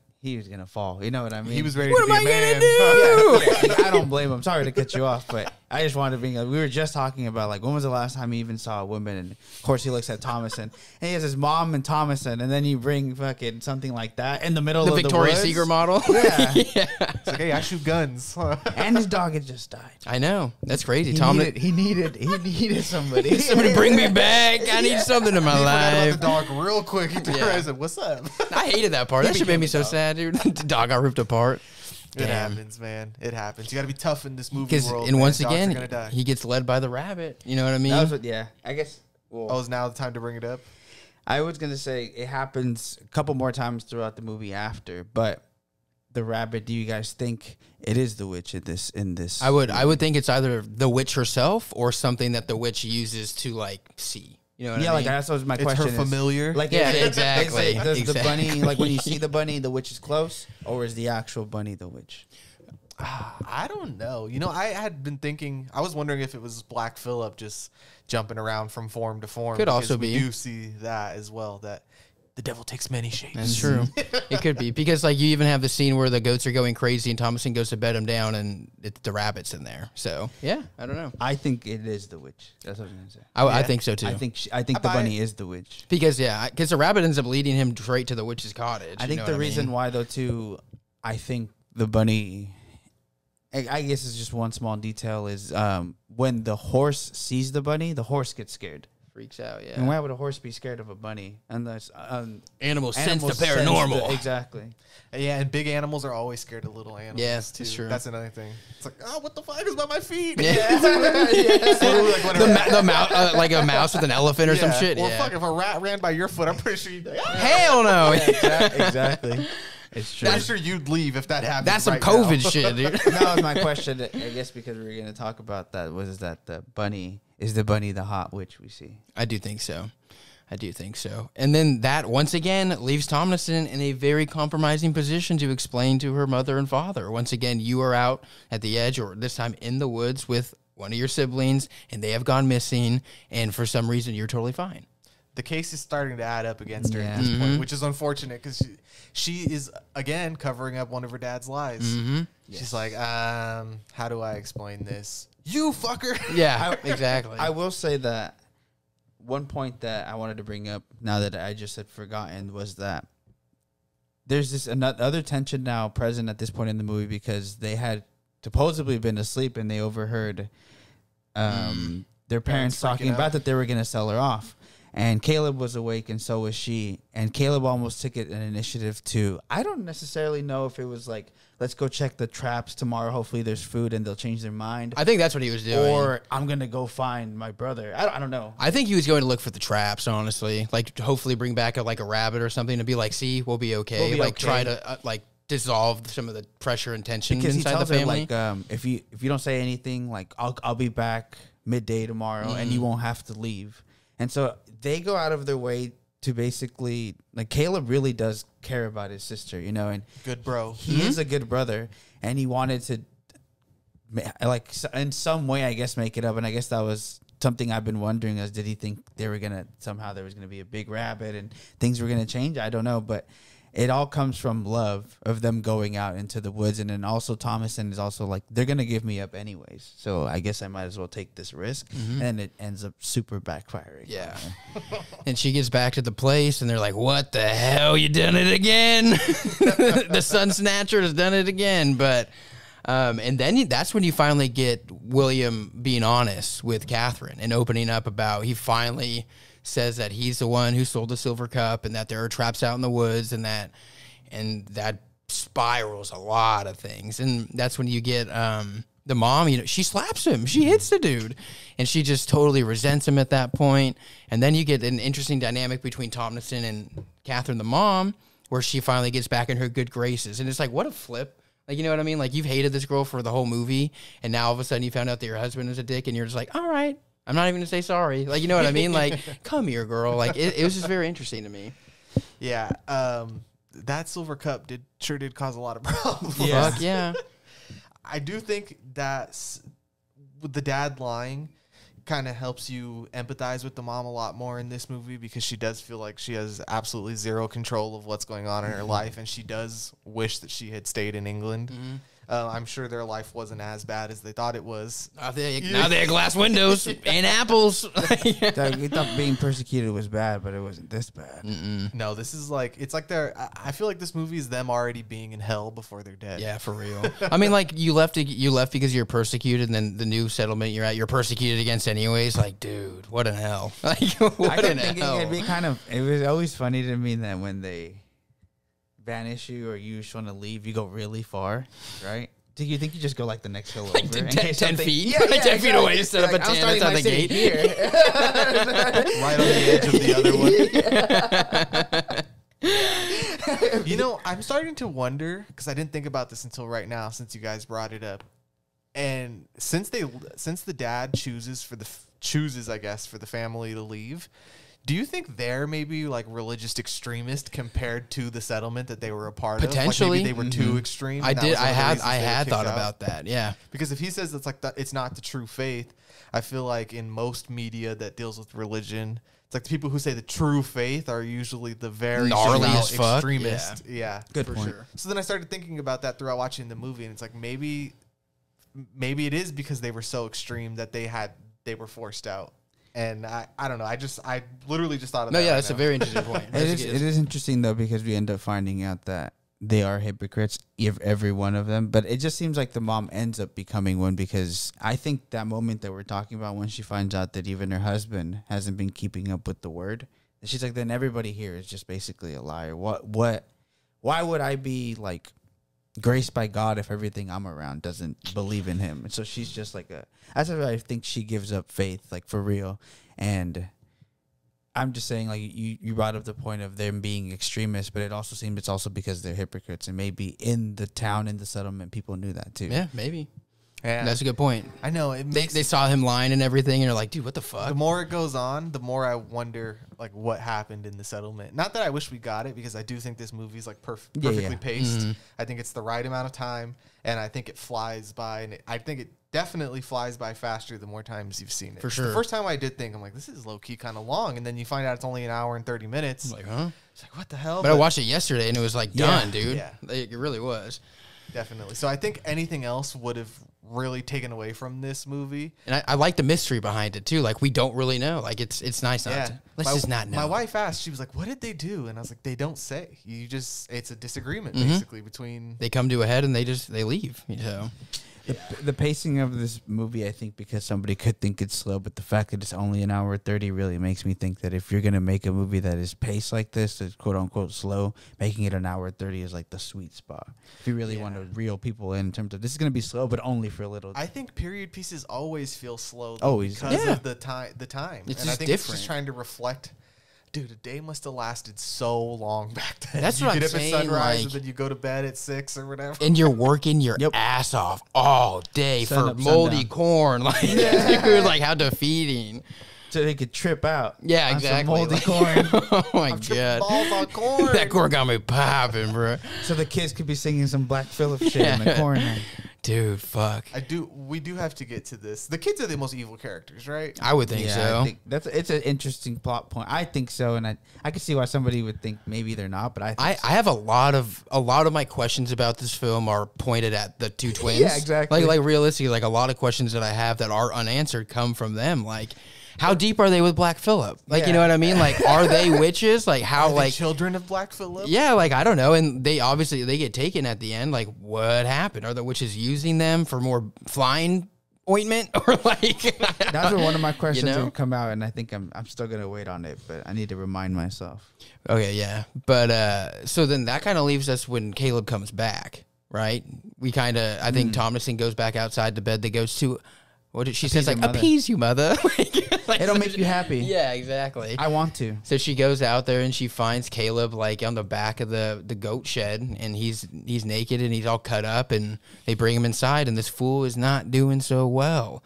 fall. You know what I mean? He was ready What to be am I a man. gonna do? I don't blame him. Sorry to cut you off, but I just wanted to bring up. We were just talking about like when was the last time he even saw a woman, and of course he looks at Thomason, and he has his mom and Thomason, and then you bring fucking something like that in the middle of Victoria's the Secret model. Yeah. It's like, hey, I shoot guns. And his dog had just died. I know. That's crazy. He needed somebody. Somebody bring me back. I need something in my He forgot life. about the dog real quick. He turned around and said, what's up? I hated that part. That shit made me so sad, dude. The dog got ripped apart. It happens, man. It happens. You got to be tough in this movie Because, world. and man. once Dogs are again, gonna die. he gets led by the rabbit. You know what I mean? That was what, yeah. I guess. Well, Oh, is now the time to bring it up? I was gonna say it happens a couple more times throughout the movie after, but the rabbit. Do you guys think it is the witch in this? I would think it's either the witch herself or something that the witch uses to like see. You know what I mean? Like that's what my It's question. her familiar. Like, Yeah, is it- exactly. Does the bunny, Exactly. like when you see the bunny, the witch is close, or is the actual bunny the witch? I don't know. You know, I had been thinking. I was wondering if it was Black Phillip just jumping around from form to form. Could because also we be. do see that as well. That the devil takes many shapes. That's true. It could be because like you even have the scene where the goats are going crazy and Thomason goes to bed them down and the rabbit's in there. So yeah, I don't know. I think it is the witch. That's what I was gonna say. I think so too. I think the buy bunny is the witch. because the rabbit ends up leading him straight to the witch's cottage. I you think know the what reason mean? why though too, I think the bunny. I guess it's just one small detail is when the horse sees the bunny, the horse gets scared. freaks out. Yeah, And why would a horse be scared of a bunny unless animals sense the animals sense paranormal. exactly. Yeah, and big animals are always scared of little animals. Yeah, too. that's true. That's another thing. It's like, oh, what the fuck is by my feet? Yeah. So, like, whenever- the mouse, like a mouse with an elephant or some shit. Or Yeah. fuck, if a rat ran by your foot, I'm pretty sure you'd. Hell no. Exactly. It's true. I'm sure you'd leave if that happened. That's some right COVID now. shit, dude. That was my question. I guess because we were going to talk about that. Was that the bunny? Is the bunny the hot witch we see? I do think so. And then that, once again, leaves Tomlinson in a very compromising position to explain to her mother and father. Once again, you are out at the edge, or this time in the woods, with one of your siblings, and they have gone missing, and for some reason, you're totally fine. The case is starting to add up against her Yeah. at this point, which is unfortunate because she is, again, covering up one of her dad's lies. She's like, how do I explain this? You fucker. Yeah, exactly. I will say that one point that I wanted to bring up now that I just had forgotten was that there's this other tension now present at this point in the movie because they had supposedly been asleep and they overheard their parents talking freaking about out. that they were going to sell her off. And Caleb was awake, and so was she. And Caleb almost took it an initiative to, I don't necessarily know if it was like, let's go check the traps tomorrow. Hopefully there's food and they'll change their mind. I think that's what he was doing. Or I'm going to go find my brother. I don't know. I think he was going to look for the traps, honestly. Like, hopefully bring back a rabbit or something to be like, see, we'll be okay. We'll be like, okay. try to, dissolve some of the pressure and tension Because inside he tells the family. her, like, if you don't say anything, like, I'll be back midday tomorrow, and you won't have to leave. And so they go out of their way to basically, like, Caleb really does care about his sister, you know, and Good bro. he is a good brother, and he wanted to, like, in some way, I guess, make it up. And I guess that was something I've been wondering, is did he think there was going to be a big rabbit and things were going to change? I don't know, but it all comes from love of them going out into the woods. And then also Thomason is also like, they're going to give me up anyways, so I guess I might as well take this risk. And it ends up super backfiring. Yeah. And she gets back to the place, and they're like, what the hell? You done it again? The Sun Snatcher has done it again. But, and then that's when you finally get William being honest with Catherine and opening up about, he finally says that he's the one who sold the silver cup, and that there are traps out in the woods, and that spirals a lot of things. And that's when you get the mom, you know, she slaps him, she hits the dude, and she just totally resents him at that point. And then you get an interesting dynamic between Thompson and Catherine, the mom, where she finally gets back in her good graces. And it's like, what a flip. Like, you know what I mean? Like, you've hated this girl for the whole movie, and now all of a sudden you found out that your husband is a dick, and you're just like, all right, I'm not even going to say sorry. Like, you know what I mean? Like, come here, girl. Like, it was just very interesting to me. Yeah. That silver cup sure did cause a lot of problems. Yeah. Fuck yeah. I do think that with the dad lying kind of helps you empathize with the mom a lot more in this movie, because she does feel like she has absolutely zero control of what's going on in her life, and she does wish that she had stayed in England. I'm sure their life wasn't as bad as they thought it was. Now they have glass windows and apples. Doug, we thought being persecuted was bad, but it wasn't this bad. No, this is like, it's like I feel like this movie is them already being in hell before they're dead. Yeah, for real. I mean, like, you left because you're persecuted, and then the new settlement you're at, you're persecuted against anyways. Like, dude, what in hell? Like, what in hell? It was always funny to me that when they vanish you or you just want to leave, you go really far, right? Do you think you just go like the next hill over? Like 10 feet? Yeah, Like 10 feet away to set up a tent outside the gate. Here. Right on the edge of the other one. You know, I'm starting to wonder, because I didn't think about this until right now, since you guys brought it up. And since the dad chooses, I guess, for the family to leave, do you think they're maybe like religious extremist compared to the settlement that they were a part Potentially. of? Like, maybe they were too extreme. I and that was one of the reasons I they were had kicked thought out? about that. Yeah. Because if he says it's not the true faith, I feel like in most media that deals with religion, it's like the people who say the true faith are usually the very Gnarly devout as fuck. extremist. Yeah. Good For point. sure. So then I started thinking about that throughout watching the movie, and it's like maybe it is because they were so extreme that they were forced out. And I don't know. I literally just thought of that. No, yeah, right that's a now. very interesting point. It is interesting though, because we end up finding out that they are hypocrites, every one of them. But it just seems like the mom ends up becoming one, because I think that moment that we're talking about, when she finds out that even her husband hasn't been keeping up with the word, and she's like, then everybody here is just basically a liar. Why would I be like graced by God if everything I'm around doesn't believe in him? And so she's just like that's why I think she gives up faith, like, for real. And I'm just saying, like, you brought up the point of them being extremists, but it also seems it's also because they're hypocrites, and maybe in the town, in the settlement, people knew that too. Yeah, maybe. Yeah. That's a good point. I know. It makes They saw him lying and everything, and they're like, dude, what the fuck? the more it goes on, the more I wonder like what happened in the settlement. Not that I wish we got it, because I do think this movie's like perfectly paced. I think it's the right amount of time, and I think it flies by, and I think it definitely flies by faster the more times you've seen it. For sure. The first time I did think, I'm like, this is low key kind of long, and then you find out it's only an hour and 30 minutes. I'm like, huh? It's like, what the hell? But I watched it yesterday, and it was like, done, dude. Yeah. Like, it really was. Definitely. So I think anything else would have really taken away from this movie. And I like the mystery behind it too. Like, we don't really know. Like, it's nice not to. Let's just not know. My wife asked, she was like, what did they do? And I was like, they don't say. It's a disagreement basically between. They come to a head and they leave. So The pacing of this movie, I think, because somebody could think it's slow, but the fact that it's only an hour 30 really makes me think that if you're gonna make a movie that is paced like this, that's quote unquote slow, making it an hour 30 is like the sweet spot. If you really want to reel people in terms of this is gonna be slow, but only for a little. I think period pieces always feel slow. Always. Because of the time. It's and I just think it's different. just trying to reflect. Dude, a day must have lasted so long back then. That's you what get I'm up saying, at sunrise like- and then you go to bed at 6 or whatever. And you're working your ass off all day Sun for up, moldy sundown. corn. Like, dude, like how defeating. So they could trip out. Yeah, on some exactly. moldy Like- corn. Oh my Tripping god, balls on corn. that corn got me popping, bro. So the kids could be singing some Black Phillip shit in the corn. Dude, fuck. We do have to get to this. The kids are the most evil characters, right? I would think so. I think it's an interesting plot point. I think so, and I can see why somebody would think maybe they're not, but I think I have a lot of my questions about this film are pointed at the two twins. Yeah, exactly. Like realistically, like a lot of questions that I have that are unanswered come from them. Like, how deep are they with Black Phillip? Like, you know what I mean? Like, are they witches? Like, how Are they like children of Black Phillip? yeah, like I don't know. And they obviously they get taken at the end. Like, what happened? Are the witches using them for more flying ointment or like? that's where one of my questions know? will come out, and I think I'm still gonna wait on it, but I need to remind myself. Okay, yeah. But so then that kind of leaves us when Caleb comes back, right? We kind of, I think Thomason goes back outside the bed that goes to, what did she says? Appease Like, your mother. appease you, mother. Like, It'll make you happy. Yeah, exactly. I want to. So she goes out there and she finds Caleb like on the back of the goat shed, and he's naked and he's all cut up, and they bring him inside, and this fool is not doing so well.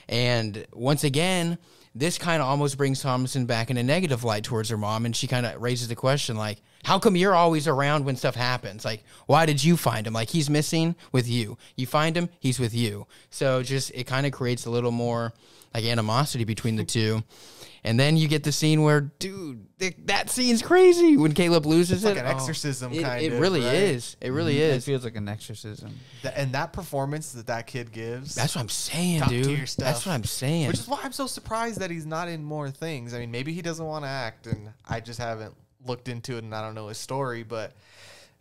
And once again, this kind of almost brings Thomason back in a negative light towards her mom, and she kind of raises the question like, how come you're always around when stuff happens? Like, why did you find him? Like, he's missing with you. You find him, he's with you. So just it kind of creates a little more like animosity between the two. And then you get the scene where, dude, that scene's crazy when Caleb loses It's like it. an exorcism kind It of, really right? is. It really It is. feels like an exorcism. And that performance that kid gives. That's what I'm saying, Top dude. tier stuff. That's what I'm saying. Which is why I'm so surprised that he's not in more things. I mean, maybe he doesn't want to act, and I just haven't looked into it, and I don't know his story, but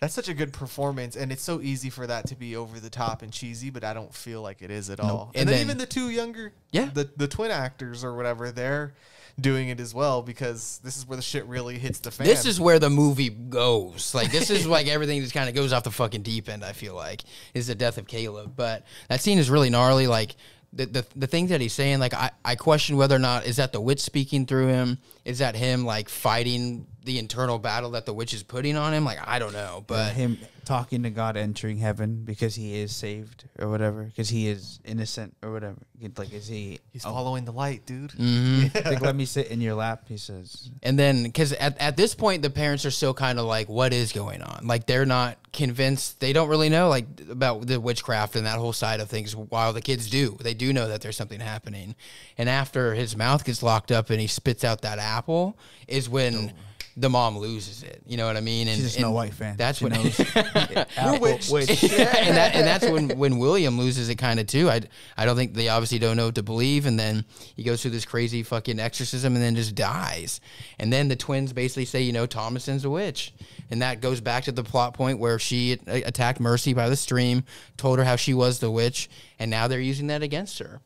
that's such a good performance, and it's so easy for that to be over the top and cheesy, but I don't feel like it is at all. And And then then- even the two younger, Yeah. the twin actors or whatever, they're doing it as well, because this is where the shit really hits the fan. This is where the movie goes. Like, this is like everything just kind of goes off the fucking deep end, I feel like, is the death of Caleb. But that scene is really gnarly. Like, the things that he's saying, like, I question whether or not, is that the witch speaking through him? Is that him, like, fighting the internal battle that the witch is putting on him? Like, I don't know. But Him talking to God, entering heaven because he is saved or whatever, because he is innocent or whatever. Like, is he? He's following the light, dude. Like, let me sit in your lap. He says. And then, because at this point, the parents are still kind of like, what is going on? Like, they're not convinced. They don't really know, like, about the witchcraft and that whole side of things, while the kids do. They do know that there's something happening. And after his mouth gets locked up and he spits out that apple is when the mom loses it. You know what I mean? And, She's a Snow White fan. That's She when knows. witch. and that's when William loses it kind of too. I don't think they obviously don't know what to believe, and then he goes through this crazy fucking exorcism and then just dies. And then the twins basically say, you know, Thomason's a witch, and that goes back to the plot point where she attacked Mercy by the stream, told her how she was the witch, and now they're using that against her.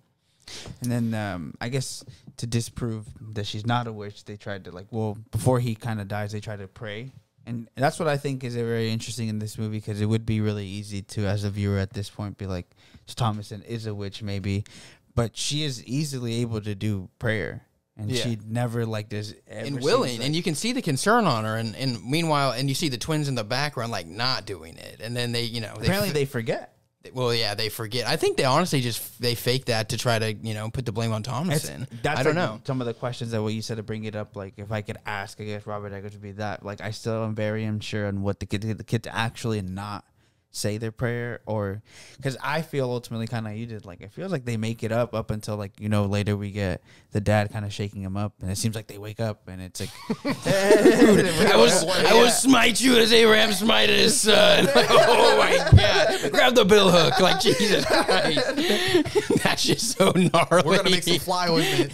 And then I guess to disprove that she's not a witch, they tried to before he kind of dies, they try to pray. And that's what I think is very interesting in this movie, because it would be really easy to, as a viewer at this point, be like, Thomason is a witch maybe, but she is easily able to do prayer. And she never does ever And willing, seems like- and you can see the concern on her, and meanwhile, and you see the twins in the background like not doing it, and then they, you know, apparently they forget. Well, yeah, they forget. I think they honestly they fake that to try to, you know, put the blame on Thomason. I don't know. Some of the questions that what you said to bring it up, like if I could ask, I guess Robert Eggers would be that. Like I still am very unsure on what the kid to actually not say their prayer, or because I feel ultimately kind of you did, like it feels like they make it up until like, you know, later we get the dad kind of shaking him up, and it seems like they wake up and it's like I will smite you as Abraham smited his son. Oh my god! Grab the bill hook, like Jesus Christ. That's just so gnarly. We're gonna make some fly ointment.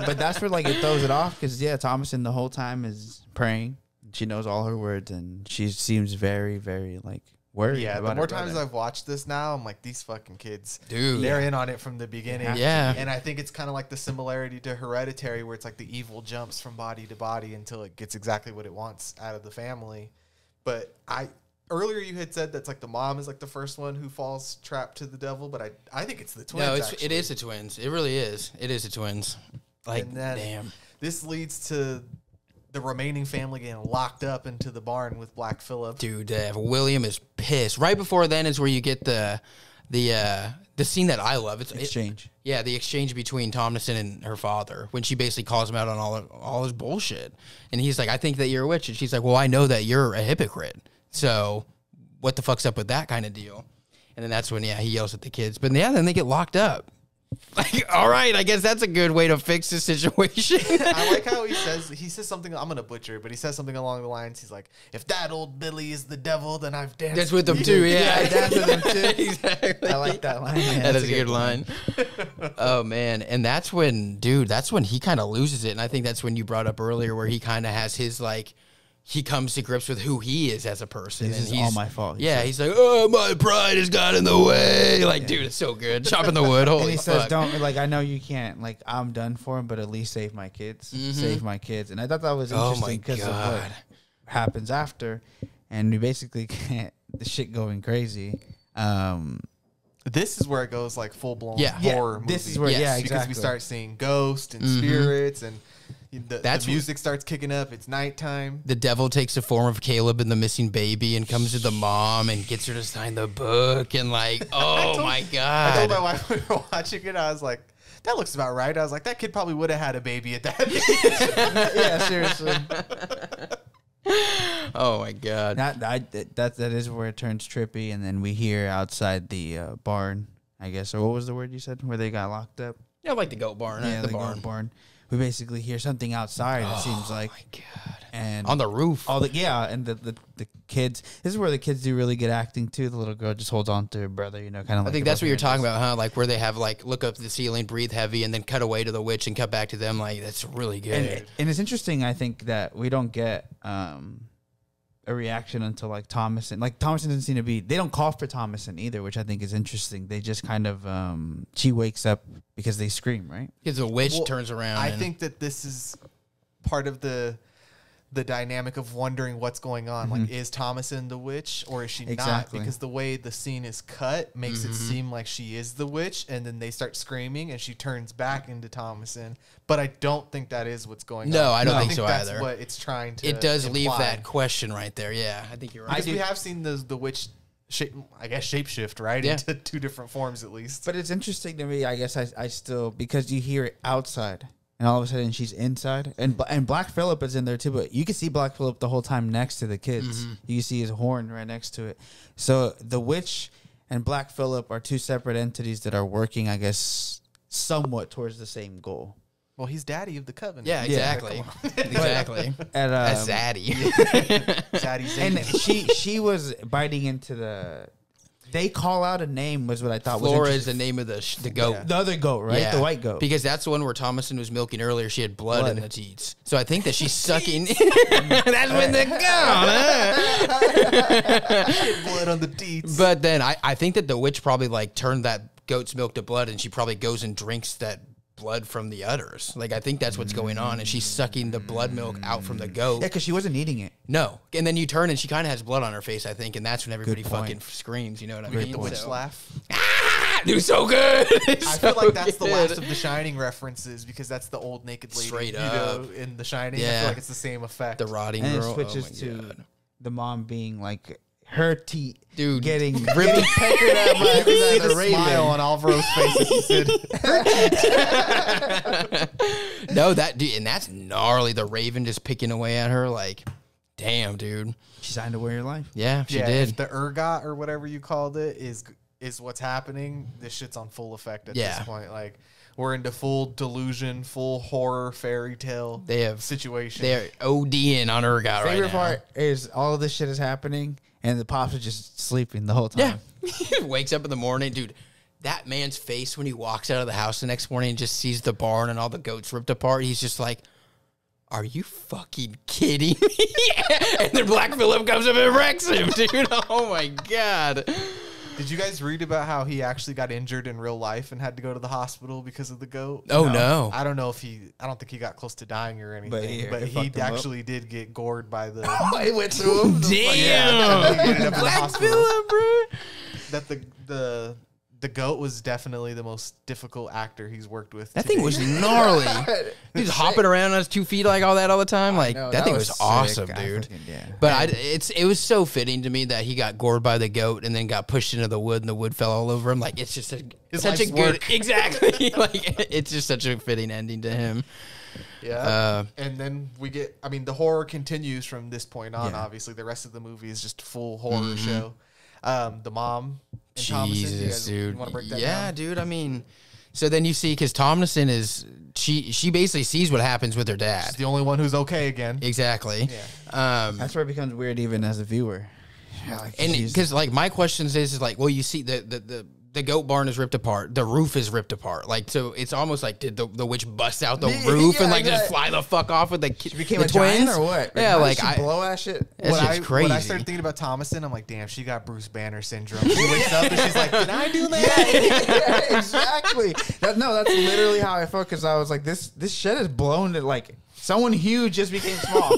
but that's where like it throws it off, because Thomason the whole time is praying. She knows all her words, and she seems very, very like worried. Yeah, the about more her times brother. I've watched this now, I'm like, these fucking kids, Dude. they're in on it from the beginning. Yeah. And I think it's kind of like the similarity to Hereditary, where it's like the evil jumps from body to body until it gets exactly what it wants out of the family. But earlier you had said that's like the mom is like the first one who falls trapped to the devil, but I think it's the twins. No, actually. it is the twins. It really is. It is the twins. Like, And then damn. This leads to the remaining family getting locked up into the barn with Black Phillip. Dude, William is pissed. Right before then is where you get the scene that I love. It's exchange. Yeah, the exchange between Thomason and her father when she basically calls him out on all his bullshit. And he's like, I think that you're a witch. And she's like, well, I know that you're a hypocrite. So what the fuck's up with that kind of deal? And then that's when, he yells at the kids. But yeah, then they get locked up. Like, all right, I guess that's a good way to fix the situation. I like how he says something, I'm going to butcher it, but he says something along the lines, he's like, if that old Billy is the devil, then I've danced That's with them too, yeah. I danced with them too. Exactly. I like that line. Man. That That's is a good line. Oh man, and that's when he kind of loses it, and I think that's when you brought up earlier where he kind of has his like, he comes to grips with who he is as a person. This and is he's all my fault. Yeah, he's like, oh, my pride has got in the way. Like, dude, it's so good. Chopping the wood. Holy And he fuck. says, "Don't like. I know you can't. Like, I'm done for him, but at least save my kids. Save my kids." And I thought that was Oh, interesting my because of what God. happens after, and we basically can't the shit going crazy. This is where it goes like full blown Yeah. horror movie. This is where, Yes, yeah, Because exactly. we start seeing ghosts and spirits, and the That's music starts kicking up. It's nighttime. The devil takes the form of Caleb and the missing baby and comes to the mom and gets her to sign the book and like, oh my I told God. my wife when we were watching it, I was like, that looks about right. I was like, that kid probably would have had a baby at that age. Yeah, seriously. Oh my God. That is where it turns trippy, and then we hear outside the barn, I guess. Or what was the word you said? Where they got locked up? Yeah, like the goat barn. Yeah, the the barn. barn. We basically hear something outside. It seems like. Oh my God. And On the roof. all the and the kids. This is where the kids do really good acting too. The little girl just holds on to her brother, kind of. I think that's what you're talking about, huh? Like where they have like look up to the ceiling, breathe heavy, and then cut away to the witch and cut back to them. Like that's really good. And it's interesting. I think that we don't get a reaction until like Thomason. Like Thomason doesn't seem to be. They don't call for Thomason either, which I think is interesting. They just kind of she wakes up because they scream, right? Because the witch Well, turns around. I and, think that this is part of the dynamic of wondering what's going on. Like, is Thomason the witch or is she Exactly. not? Because the way the scene is cut makes it seem like she is the witch, and then they start screaming and she turns back into Thomason. But I don't think that is what's going on. No, I don't think think so that's either. what it's trying to it does leave imply. that question right there. Yeah, I think you're right. Because we have seen the witch shapeshift, right? Yeah. Into two different forms at least. But it's interesting to me. I guess I still, because you hear it outside, and all of a sudden she's inside, and Black Phillip is in there too. But you can see Black Phillip the whole time next to the kids. You can see his horn right next to it. So the witch and Black Phillip are two separate entities that are working, I guess, somewhat towards the same goal. Well, he's daddy of the covenant. Yeah, exactly. Exactly. And, That's zaddy. Daddy and Zayden. she was biting into the. They call out a name was what I thought was Flora is interesting. the name of the goat. The other goat, right? Yeah. The white goat. Because that's the one where Thomason was milking earlier. She had blood in the teats. So I think that she's sucking. That's when the goat. Blood on the deeds. But then I think that the witch probably like turned that goat's milk to blood, and she probably goes and drinks that blood from the udders. Like I think that's what's going on, and she's sucking the blood milk out from the goat. Yeah, because she wasn't eating it. No, and then you turn and she kind of has blood on her face, I think, and that's when everybody point. fucking screams. You know what I we mean? get the witch So- laugh. Ah, dude, so good. It's I feel so like that's the good. last of the Shining references because that's the old naked lady. Straight you up. know, in the Shining. I Yeah. feel like it's the same effect. The rotting And girl. it switches oh my to God. the mom being like her teeth, Dude, getting ripping- peckered at by You can see the raven. smile on Alvaro's face as he said, No, that dude, and that's gnarly. The raven just picking away at her, like, damn, dude. She signed away her life. Yeah, she yeah, did. if the ergot or whatever you called it is what's happening, this shit's on full effect at Yeah. this point. Like, we're into full delusion, full horror fairy tale They have- situation. They're ODing on Urgot right Favorite now. part is all of this shit is happening, and the pops are just sleeping the whole time. Yeah. He wakes up in the morning, dude. That man's face when he walks out of the house the next morning and just sees the barn and all the goats ripped apart, he's just like, are you fucking kidding me? And then Black Phillip comes up and wrecks him, dude. Oh my God. Did you guys read about how he actually got injured in real life and had to go to the hospital because of the goat? Oh, no. I don't know if I don't think he got close to dying or anything, but he actually did get gored by the. It went to him. Damn. Black Phillip, bro. That the goat was definitely the most difficult actor he's worked with. That thing was gnarly. He was hopping around on his 2 feet like all that all the time. Like that thing was awesome, dude. But it was so fitting to me that he got gored by the goat and then got pushed into the wood and the wood fell all over him. Like it's just such a good work. Exactly. Like it's just such a fitting ending to him. Yeah. And then we get. I mean, the horror continues from this point on. Yeah. Obviously, the rest of the movie is just a full horror show. The mom. Jesus, dude. You want to break that yeah, down? dude. I mean, so then you see, because Tomlinson is, she basically sees what happens with her dad. She's the only one who's okay again. Exactly. Yeah. That's where it becomes weird, even as a viewer. Yeah, like, and because like my questions is like, well, you see the goat barn is ripped apart. The roof is ripped apart. Like, so it's almost like did the witch bust out the roof and like just fly the fuck off with she became the a twins giant or what? Yeah, like I blow that shit. That's just crazy. When I started thinking about Thomason, I'm like, damn, she got Bruce Banner syndrome. She wakes up and she's like, can I do that? Yeah, exactly. That's literally how I felt because I was like, this shed is blown to like. Someone huge just became small.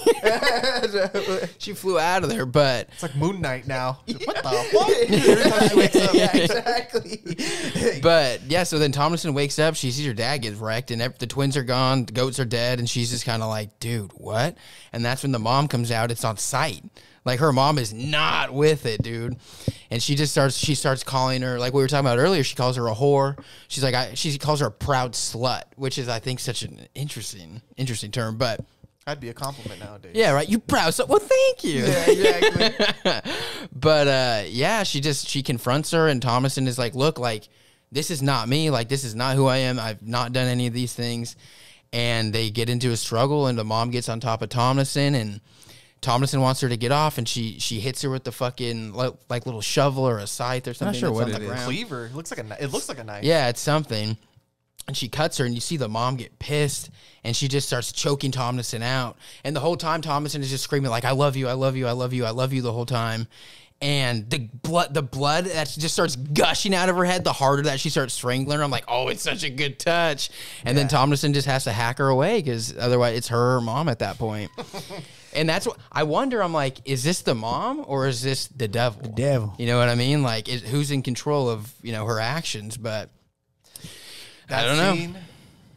She flew out of there, but it's like Moon Knight now. What the fuck? Every time she wakes up. Yeah, exactly. But yeah, so then Tomlinson wakes up. She sees her dad get wrecked, and the twins are gone. The goats are dead, and she's just kind of like, "Dude, what?" And that's when the mom comes out. It's on sight. Like her mom is not with it, dude. And she starts calling her, like we were talking about earlier, she calls her a whore. She's like, she calls her a proud slut, which is, I think, such an interesting term, but. That'd be a compliment nowadays. Yeah, right. You proud slut. Well, thank you. Yeah, exactly. But, yeah, she confronts her, and Thomason is like, look, like, this is not me. Like, this is not who I am. I've not done any of these things. And they get into a struggle, and the mom gets on top of Tomlinson, and Tomlinson wants her to get off, and she hits her with the fucking like little shovel or a scythe or something. Not sure what it is. is. Cleaver. It looks like a knife. Yeah, it's something. And she cuts her, and you see the mom get pissed, and she just starts choking Tomlinson out. And the whole time, Tomlinson is just screaming like, "I love you, I love you, I love you, I love you," the whole time. And the blood that just starts gushing out of her head, the harder that she starts strangling her. I'm like, oh, it's such a good touch. And then Tomlinson just has to hack her away because otherwise it's her mom at that point. And that's what I wonder. I'm like, is this the mom or is this the devil? The devil. You know what I mean? Like, who's in control of, her actions? But I don't know.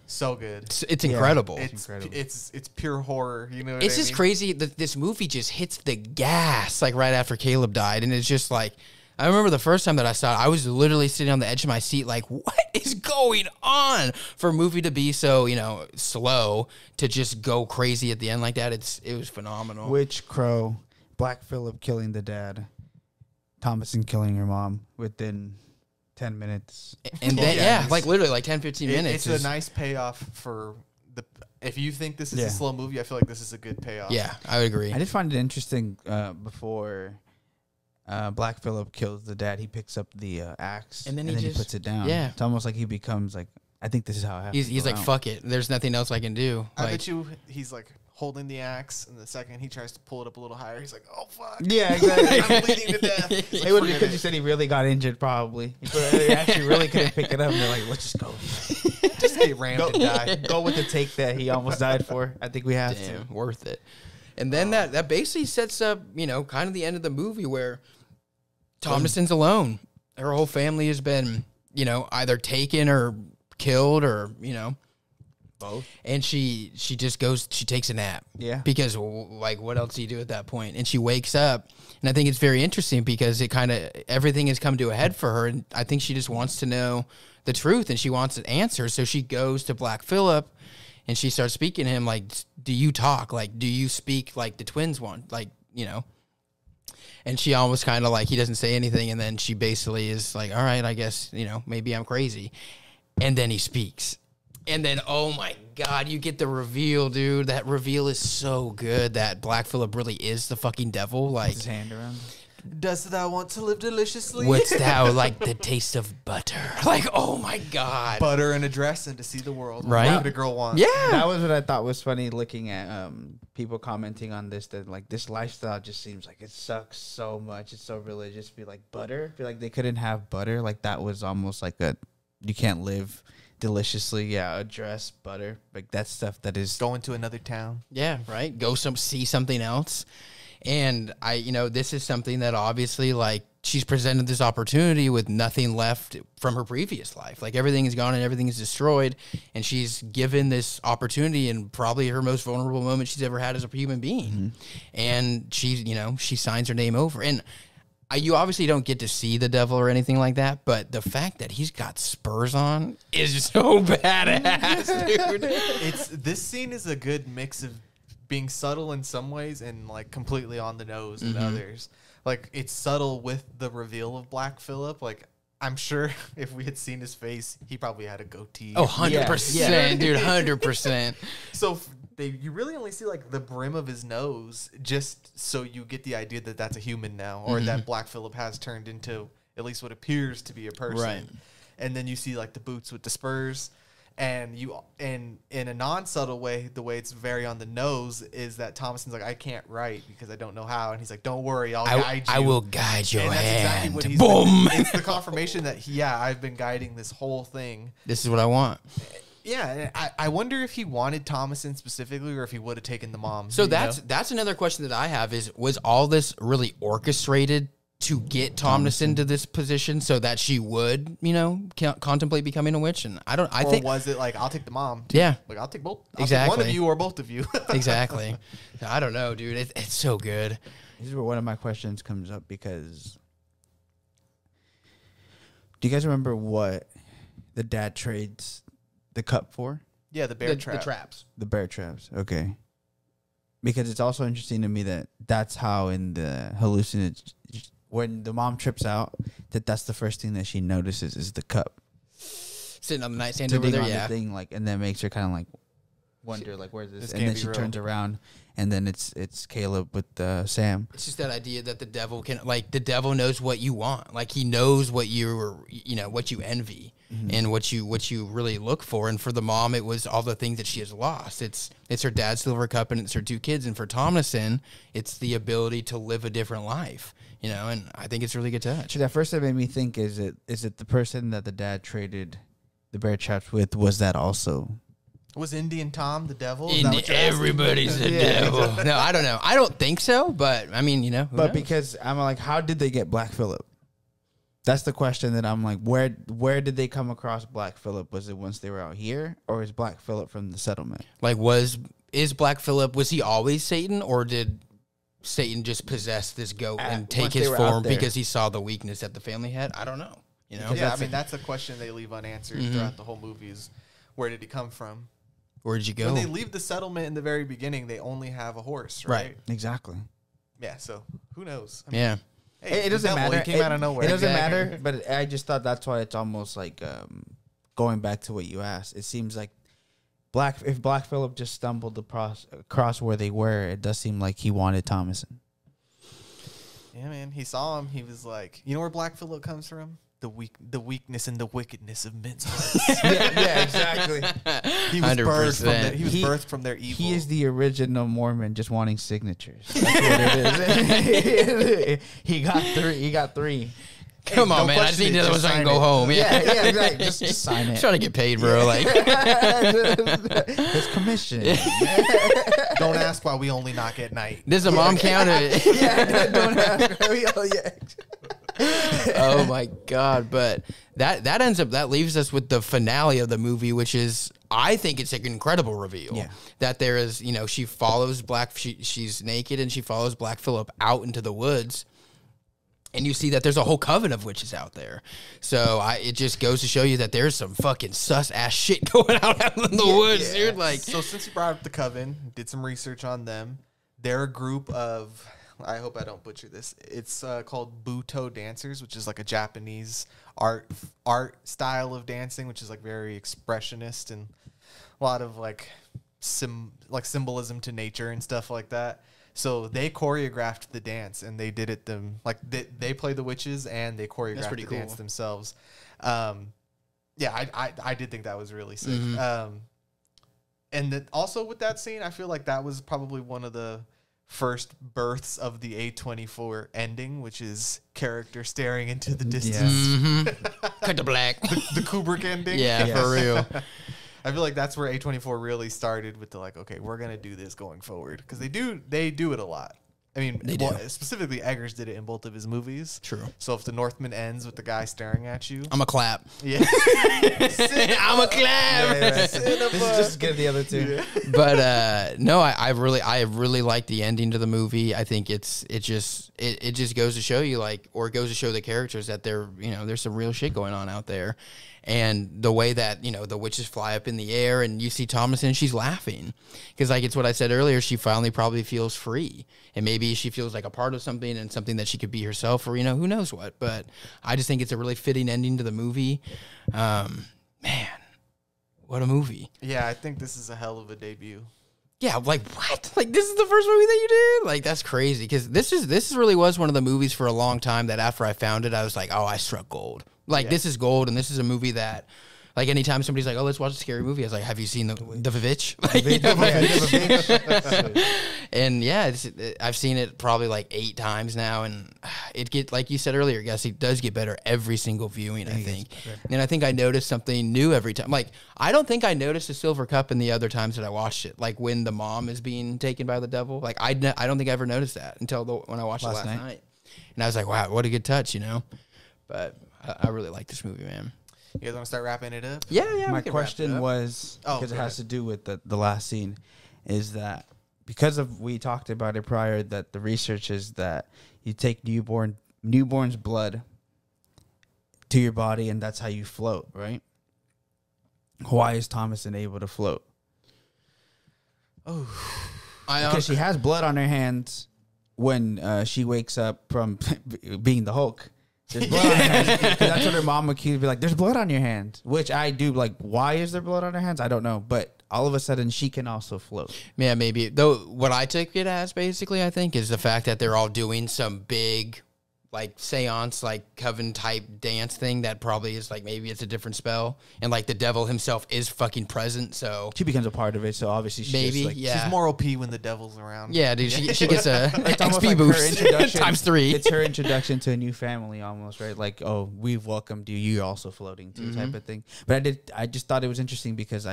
So good. It's incredible. It's incredible. It's pure horror. You know what it's I just mean? crazy that this movie just hits the gas like right after Caleb died. And it's just like, I remember the first time that I saw it, I was literally sitting on the edge of my seat like, what is going on? For a movie to be so, slow to just go crazy at the end like that, it was phenomenal. Witch, Crow, Black Phillip killing the dad, Thomason killing your mom within 10 minutes. And then, like literally like 10, 15 minutes. It's a nice payoff for if you think this is a slow movie, I feel like this is a good payoff. Yeah, I would agree. I did find it interesting before Black Phillip kills the dad, he picks up the axe and then he puts it down. Yeah. It's almost like he becomes like, I think this is how it happens. He's like, fuck it. There's nothing else I can do. I bet you he's like holding the axe, and the second he tries to pull it up a little higher, he's like, oh, fuck. Yeah, exactly. I'm bleeding to death. It would be because you said he really got injured, probably. He actually really couldn't pick it up. And they're like, let's just go. Just get rammed and die. Go with the take that he almost died for. I think we have to. Worth it. And then that basically sets up, kind of the end of the movie where Tomlinson's alone. Her whole family has been, either taken or killed or, both. And she just goes, she takes a nap. Yeah. Because, like, what else do you do at that point? And she wakes up. And I think it's very interesting because it kind of, everything has come to a head for her. And I think she just wants to know the truth and she wants an answer. So she goes to Black Phillip and she starts speaking to him like, do you talk? Like, do you speak like the twins want? Like, And she almost kind of like, he doesn't say anything. And then she basically is like, all right, I guess, maybe I'm crazy. And then he speaks. And then, oh my God, you get the reveal, dude. That reveal is so good that Black Phillip really is the fucking devil. Like, his hand around. Dost thou want to live deliciously? Wouldst thou like the taste of butter? Like, oh my God. Butter and a dress and to see the world. Right? What would a girl want? Yeah. That was what I thought was funny looking at people commenting on this, that like this lifestyle just seems like it sucks so much. It's so religious. Be like butter. Feel like they couldn't have butter. Like that was almost like you can't live deliciously. Yeah, a dress, butter. Like that's stuff that is Going to another town. Yeah, right. Go see something else. And this is something that obviously, like, she's presented this opportunity with nothing left from her previous life. Like, everything is gone and everything is destroyed. And she's given this opportunity in probably her most vulnerable moment she's ever had as a human being. Mm-hmm. And she signs her name over. And you obviously don't get to see the devil or anything like that, but the fact that he's got spurs on is so badass, dude. This scene is a good mix of being subtle in some ways and like completely on the nose in others. Like it's subtle with the reveal of Black Phillip. Like I'm sure if we had seen his face, he probably had a goatee. Oh, 100%, dude, 100%. So you really only see like the brim of his nose, just so you get the idea that that's a human now, or that Black Phillip has turned into at least what appears to be a person. Right. And then you see like the boots with the spurs. And in a non-subtle way, the way it's very on the nose is that Thomason's like, I can't write because I don't know how. And he's like, don't worry, I'll guide you. I will guide your and hand. that's exactly what he's Boom. It's the confirmation that, I've been guiding this whole thing. This is what I want. Yeah, I wonder if he wanted Thomason specifically or if he would have taken the mom. So that's another question that I have is, was all this really orchestrated to get Thomason to this position so that she would, contemplate becoming a witch? And I think was it like, I'll take the mom too? Yeah. Like, I'll take both. Exactly. Take one of you or both of you. Exactly. I don't know, dude. It's so good. This is where one of my questions comes up, because do you guys remember what the dad trades the cup for? Yeah, the bear trap. The traps. The bear traps. Okay. Because it's also interesting to me that that's how in the hallucination, when the mom trips out, that's the first thing that she notices is the cup Sitting on the nightstand sitting over there, on yeah. the thing, like, and that makes her kind of like wonder, like, where's this? This And can't then be she real. turns around, and then it's Caleb with Sam. It's just that idea that the devil the devil knows what you want. Like, he knows what what you envy and what you really look for. And for the mom, it was all the things that she has lost. It's her dad's silver cup and it's her two kids. And for Thomason, it's the ability to live a different life. And I think it's a really good touch. Actually, at first it made me think, is it the person that the dad traded the bear traps with? Was that also? Was Indian Tom the devil? Is that what you're asking? Everybody's a devil. No, I don't know. I don't think so, but I mean, who But knows? because I'm like, how did they get Black Phillip? That's the question that I'm like, where did they come across Black Phillip? Was it once they were out here, or is Black Phillip from the settlement? Like, is Black Phillip, was he always Satan, or did Satan just possess this goat and take once his they were out form there. because he saw the weakness that the family had? I don't know. Yeah, I mean, that's a question they leave unanswered throughout the whole movie is, where did he come from? Where did you go? When they leave the settlement in the very beginning, they only have a horse, right? Exactly. Yeah, so who knows? I mean, Yeah. hey, It doesn't the devil, matter. He came out of nowhere. It doesn't Exactly. matter. But I just thought that's why it's almost like going back to what you asked. It seems like if Black Phillip just stumbled across where they were, it does seem like he wanted Thomason. Yeah, man. He saw him. He was like, you know where Black Phillip comes from? The weakness and the wickedness of men's hearts. yeah, exactly. He was birthed from 100%. their, he was birthed from their evil. He is the original Mormon, just wanting signatures. That's what it is. He got three. Come on, don't man. I just question need it, the other just one so I can sign go it. home. Yeah, exactly. Just sign it. Trying to get paid, bro. Like, His commission. Don't ask why we only knock at night. does a mom count it? Yeah, don't ask. Oh my god! But that leaves us with the finale of the movie, which is, I think it's an incredible reveal. Yeah. That there is, she follows she's naked and she follows Black Phillip out into the woods, and you see that there's a whole coven of witches out there. So it just goes to show you that there's some fucking sus ass shit going on out in the woods, dude. Like, So since you brought up the coven, did some research on them. They're a group of, I hope I don't butcher this. It's called Buto dancers, which is like a Japanese art style of dancing, which is like very expressionist and a lot of like symbolism to nature and stuff like that. So they choreographed the dance, and they did it them like they played the witches and they choreographed the dance themselves. Yeah, I did think that was really sick. And then also with that scene, I feel like that was probably one of the first births of the A24 ending, which is character staring into the distance. Cut to black. The Kubrick ending. Yeah, for real. I feel like that's where A24 really started with the like, okay, we're gonna do this going forward, because they do it a lot. I mean, specifically Eggers did it in both of his movies. True. So if the Northman ends with the guy staring at you, I'm a clap. yeah, I'm a clap. This is just as good as the other two. Yeah. But no, I really like the ending to the movie. I think it just goes to show you, like, or it goes to show the characters that there's some real shit going on out there. And the way that, the witches fly up in the air and you see Thomason, she's laughing. Because, like, it's what I said earlier, she finally probably feels free. And maybe she feels like a part of something and something that she could be herself, or, who knows what. But I just think it's a really fitting ending to the movie. Man, what a movie. Yeah, I think this is a hell of a debut. Yeah, like, what? Like, this is the first movie that you did? Like, that's crazy. Because this really was one of the movies for a long time that after I found it, I was like, oh, I struck gold. Like, this is gold, and this is a movie that, like, anytime somebody's like, oh, let's watch a scary movie, I was like, have you seen the VVitch? And, yeah, I've seen it probably, like, 8 times now, and like you said earlier, Gus, it does get better every single viewing, I think. And I think I noticed something new every time. Like, I don't think I noticed a silver cup in the other times that I watched it. Like, when the mom is being taken by the devil. Like, I don't think I ever noticed that until when I watched it last night. And I was like, wow, what a good touch, But I really like this movie, man. You guys want to start wrapping it up? Yeah. My question was, because it has to do with the last scene, is that because we talked about it prior, that the research is that you take newborn's blood to your body and that's how you float, right? Why is Thomason able to float? Oh, because she has blood on her hands when she wakes up from being the Hulk. There's blood on her hands. 'Cause that's what her mom would be like, there's blood on your hands. Which I do, like, why is there blood on her hands? I don't know. But all of a sudden, she can also float. Yeah, maybe. Though, what I took it as, basically, I think, is the fact that they're all doing some big, like, seance, like, coven-type dance thing that probably is, like, maybe it's a different spell. And, like, the devil himself is fucking present, so... She becomes a part of it, so obviously maybe, yeah. She's more OP when the devil's around. Yeah, dude, she gets a it's almost XP like boost her introduction times 3. It's her introduction to a new family almost, right? Like, oh, we've welcomed you. You're also floating too, type of thing. But I just thought it was interesting because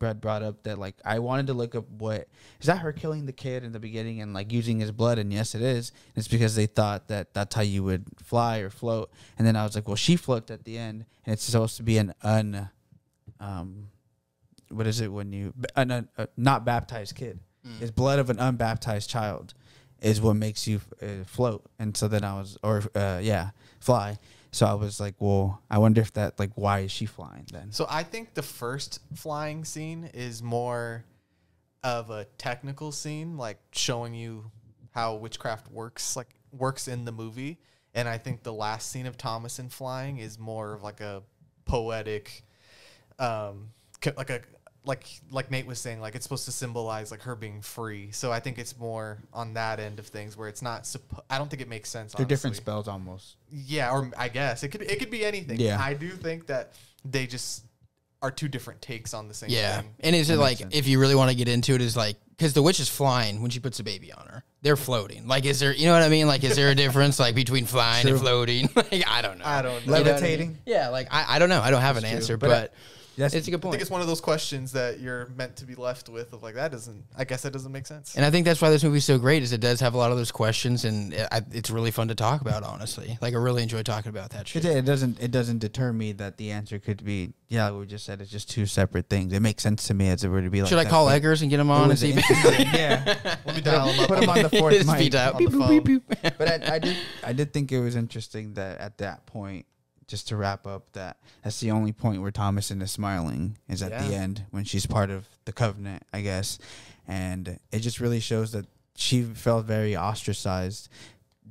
Brad brought up that, like, I wanted to look up is that her killing the kid in the beginning and, like, using his blood, and yes, it is. It's because they thought that that's how you would fly or float, and then I was like, well, she floated at the end, and it's supposed to be an what is it when you not baptized kid? It's blood of an unbaptized child is what makes you float, and so then fly. So I was like, well, I wonder if that, like, why is she flying then? So I think the first flying scene is more of a technical scene, like showing you how witchcraft works in the movie. And I think the last scene of Thomason flying is more of like a poetic, like Nate was saying, like, it's supposed to symbolize, like, her being free. So I think it's more on that end of things where it's not. I don't think it makes sense. They're different spells almost. Yeah, or I guess it could be anything. Yeah, I do think that they just are 2 different takes on the same Yeah, thing. and is it like, if you really want to get into it, is like, because the witch is flying when she puts a baby on her. They're floating. Like, is there, you know what I mean? Like, is there a difference, like, between flying and floating? Like, I don't know. Levitating. You know, yeah, like, I don't know. I don't have an answer, but it's a good point. I think it's one of those questions that you're meant to be left with of, like, I guess that doesn't make sense. And I think that's why this movie's so great, is it does have a lot of those questions, and it's really fun to talk about, honestly. Like, I really enjoy talking about that shit. It doesn't deter me that the answer could be, like we just said, it's just 2 separate things. It makes sense to me as it were to be like. Should I call Eggers and get him on and see? Yeah. Let me dial him up. Put him on the 4th mic. Speed out. On the phone. But I did think it was interesting that at that point, just to wrap up, that's the only point where Thomason is smiling is at the end when she's part of the covenant, I guess. And it just really shows that she felt very ostracized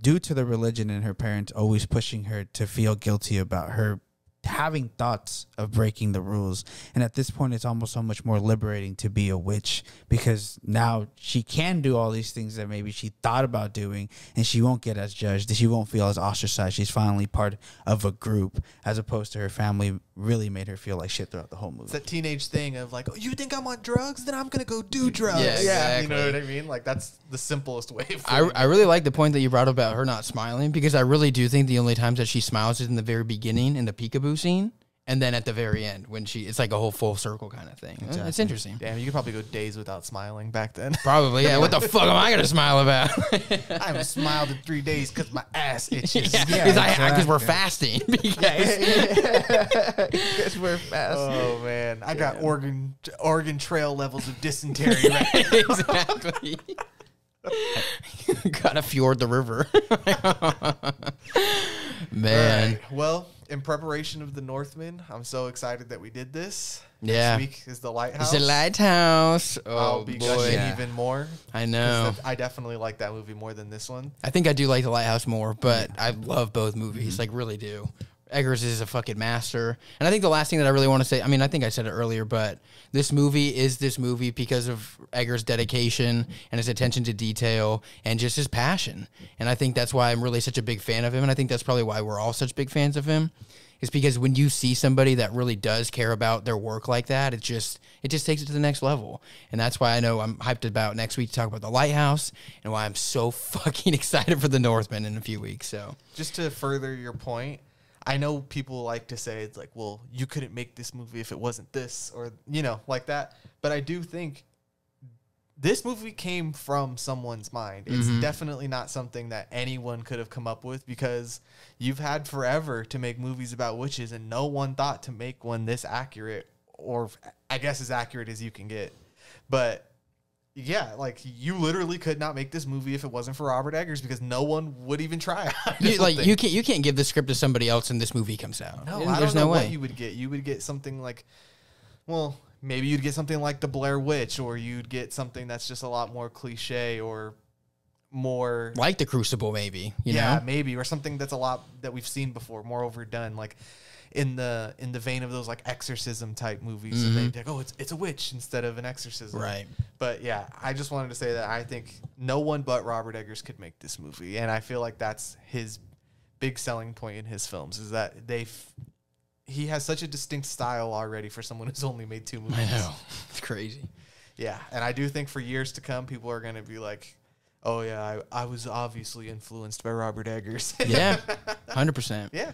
due to the religion and her parents always pushing her to feel guilty about her having thoughts of breaking the rules. And at this point, it's almost so much more liberating to be a witch, because now she can do all these things that maybe she thought about doing, and she won't get as judged. She won't feel as ostracized. She's finally part of a group, as opposed to her family really made her feel like shit throughout the whole movie. It's that teenage thing of like, oh, you think I'm on drugs? Then I'm going to go do drugs. Yeah, exactly. You know what I mean? Like, that's the simplest way. I really like the point that you brought up about her not smiling, because I really do think the only times that she smiles is in the very beginning in the peekaboo scene, and then at the very end when it's like a whole full circle kind of thing. Exactly. It's interesting. Damn, you could probably go days without smiling back then. Probably, yeah. What the fuck am I gonna smile about? I haven't smiled in 3 days because my ass itches. Because we're fasting. Because we're fast. Oh man, I got Oregon Trail levels of dysentery. Right? Exactly. Gotta fjord the river. Man. Right. Well, in preparation of the Northman, I'm so excited that we did this. Yeah. Next week is the Lighthouse. It's a lighthouse. Oh, I'll be boy. gushing even more. I know. I definitely like that movie more than this one. I think I do like the Lighthouse more, but I love both movies. Like, really do. Eggers is a fucking master. And I think the last thing that I really want to say, I mean, I think I said it earlier, but this movie is this movie because of Eggers' dedication and his attention to detail and just his passion. And I think that's why I'm really such a big fan of him. And I think that's probably why we're all such big fans of him. Is because when you see somebody that really does care about their work like that, it just takes it to the next level. And that's why I know I'm hyped about next week to talk about the Lighthouse, and why I'm so fucking excited for the Northman in a few weeks. So just to further your point, I know people like to say it's like, well, you couldn't make this movie if it wasn't this, or, you know, like that. But I do think this movie came from someone's mind. It's definitely not something that anyone could have come up with, because you've had forever to make movies about witches, and no one thought to make one this accurate, or I guess as accurate as you can get. But yeah, like, you literally could not make this movie if it wasn't for Robert Eggers, because no one would even try. you can't give the script to somebody else and this movie comes out. No, There's I don't know no way. what you would get. You would get something like, well, maybe you'd get something like the Blair Witch, or you'd get something that's just a lot more cliche, or more like the Crucible, maybe. You yeah, know? maybe, or something that's a lot that we've seen before, more overdone, like in the vein of those like exorcism type movies. And they'd be like, oh, it's a witch instead of an exorcism, Right? But yeah, I just wanted to say that I think no one but Robert Eggers could make this movie, and I feel like that's his big selling point in his films, is that he has such a distinct style already for someone who's only made 2 movies. I know. It's crazy. Yeah, and I do think for years to come, people are going to be like, oh, yeah, I was obviously influenced by Robert Eggers. Yeah, 100%. Yeah.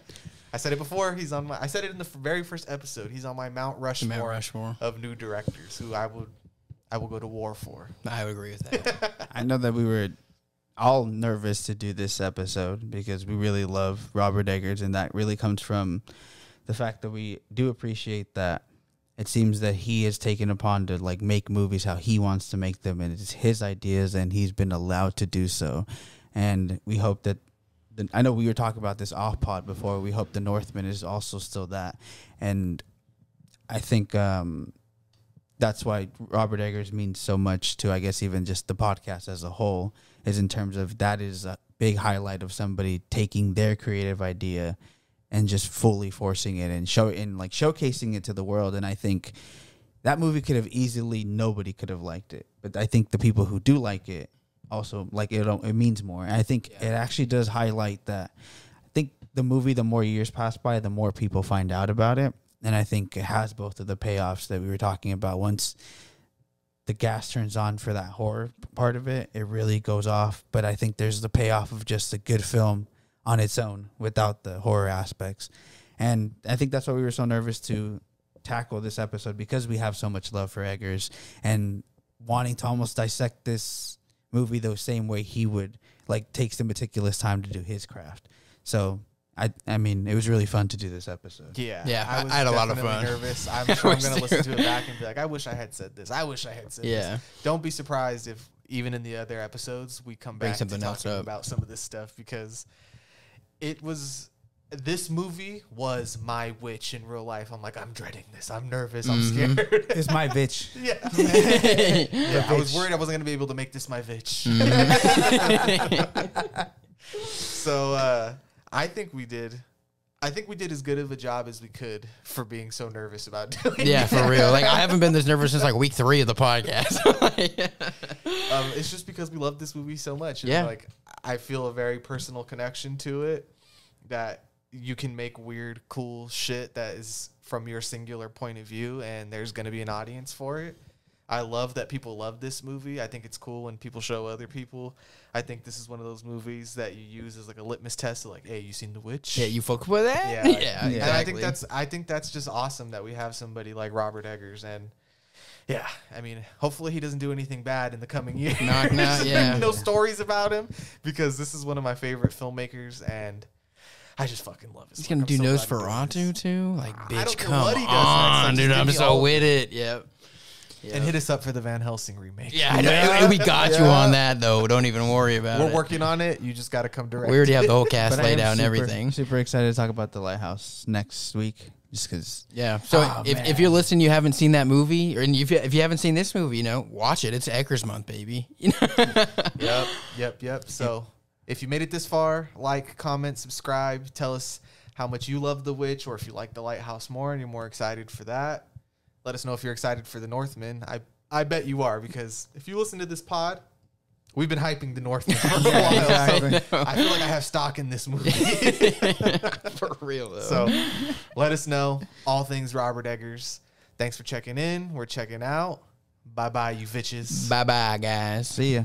I said it before. I said it in the very first episode. He's on my Mount Rushmore of new directors who I will go to war for. I would agree with that. I know that we were all nervous to do this episode because we really love Robert Eggers, and that really comes from the fact that we do appreciate that it seems that he has taken upon to like make movies how he wants to make them, and it's his ideas, and he's been allowed to do so. And we hope that I know we were talking about this off pod before. We hope the Northman is also still that, and I think that's why Robert Eggers means so much to, I guess, even just the podcast as a whole, is in terms of that is a big highlight of somebody taking their creative idea and just fully forcing it and showcasing it to the world. And I think that movie could have nobody could have liked it, but I think the people who do like it also like it. It means more. And I think it actually does highlight that. I think the movie, the more years pass by, the more people find out about it. And I think it has both of the payoffs that we were talking about. Once the gas turns on for that horror part of it, it really goes off. But I think there's the payoff of just a good film on its own without the horror aspects. And I think that's why we were so nervous to tackle this episode, because we have so much love for Eggers and wanting to almost dissect this movie the same way he would, like, takes the meticulous time to do his craft. So I mean, it was really fun to do this episode. Yeah, I had a lot of fun. Nervous. I'm sure I'm going to listen to it back and be like, I wish I had said this. I wish I had said this. Don't be surprised if even in the other episodes we come back to talking about some of this stuff, because this movie was my witch in real life. I'm like, I'm dreading this. I'm nervous. I'm scared. It's my bitch. Yeah. I was worried I wasn't going to be able to make this my bitch. So I think we did I think we did as good of a job as we could for being so nervous about doing Yeah, it. for real. Like, I haven't been this nervous since like week 3 of the podcast. It's just because we love this movie so much. And Yeah. like, I feel a very personal connection to it, that you can make weird, cool shit that is from your singular point of view, and there's going to be an audience for it. I love that people love this movie. I think it's cool when people show other people. I think this is one of those movies that you use as like a litmus test of like, hey, you seen The Witch? Yeah, you fuck with that? Yeah, Yeah, And exactly. I think that's just awesome that we have somebody like Robert Eggers. And yeah, I mean, hopefully he doesn't do anything bad in the coming years. Knock, knock, yeah. No stories about him, because this is one of my favorite filmmakers, and I just fucking love his He's work. gonna I'm do so glad he Nosferatu does. too? Like, I bitch, don't care come what he does next. on, Just dude. give I'm me so all of with it. Yep. And hit us up for the Van Helsing remake. Yeah, I know. We got you on that though. Don't even worry about it. We're working on it. You just got to come direct. We already have the whole cast But I laid am out and super- everything. Super excited to talk about The Lighthouse next week, just because. Yeah. So Oh, if you're listening, you haven't seen that movie, or if you haven't seen this movie, watch it. It's Eggers month, baby. Yep. So if you made it this far, like, comment, subscribe. Tell us how much you love The Witch, or if you like The Lighthouse more and you're more excited for that. Let us know if you're excited for The Northman. I bet you are, because if you listen to this pod, we've been hyping The Northman for a while. exactly. So I feel like I have stock in this movie. For real though. So let us know all things Robert Eggers. Thanks for checking in. We're checking out. Bye-bye, you bitches. Bye bye, guys. See ya.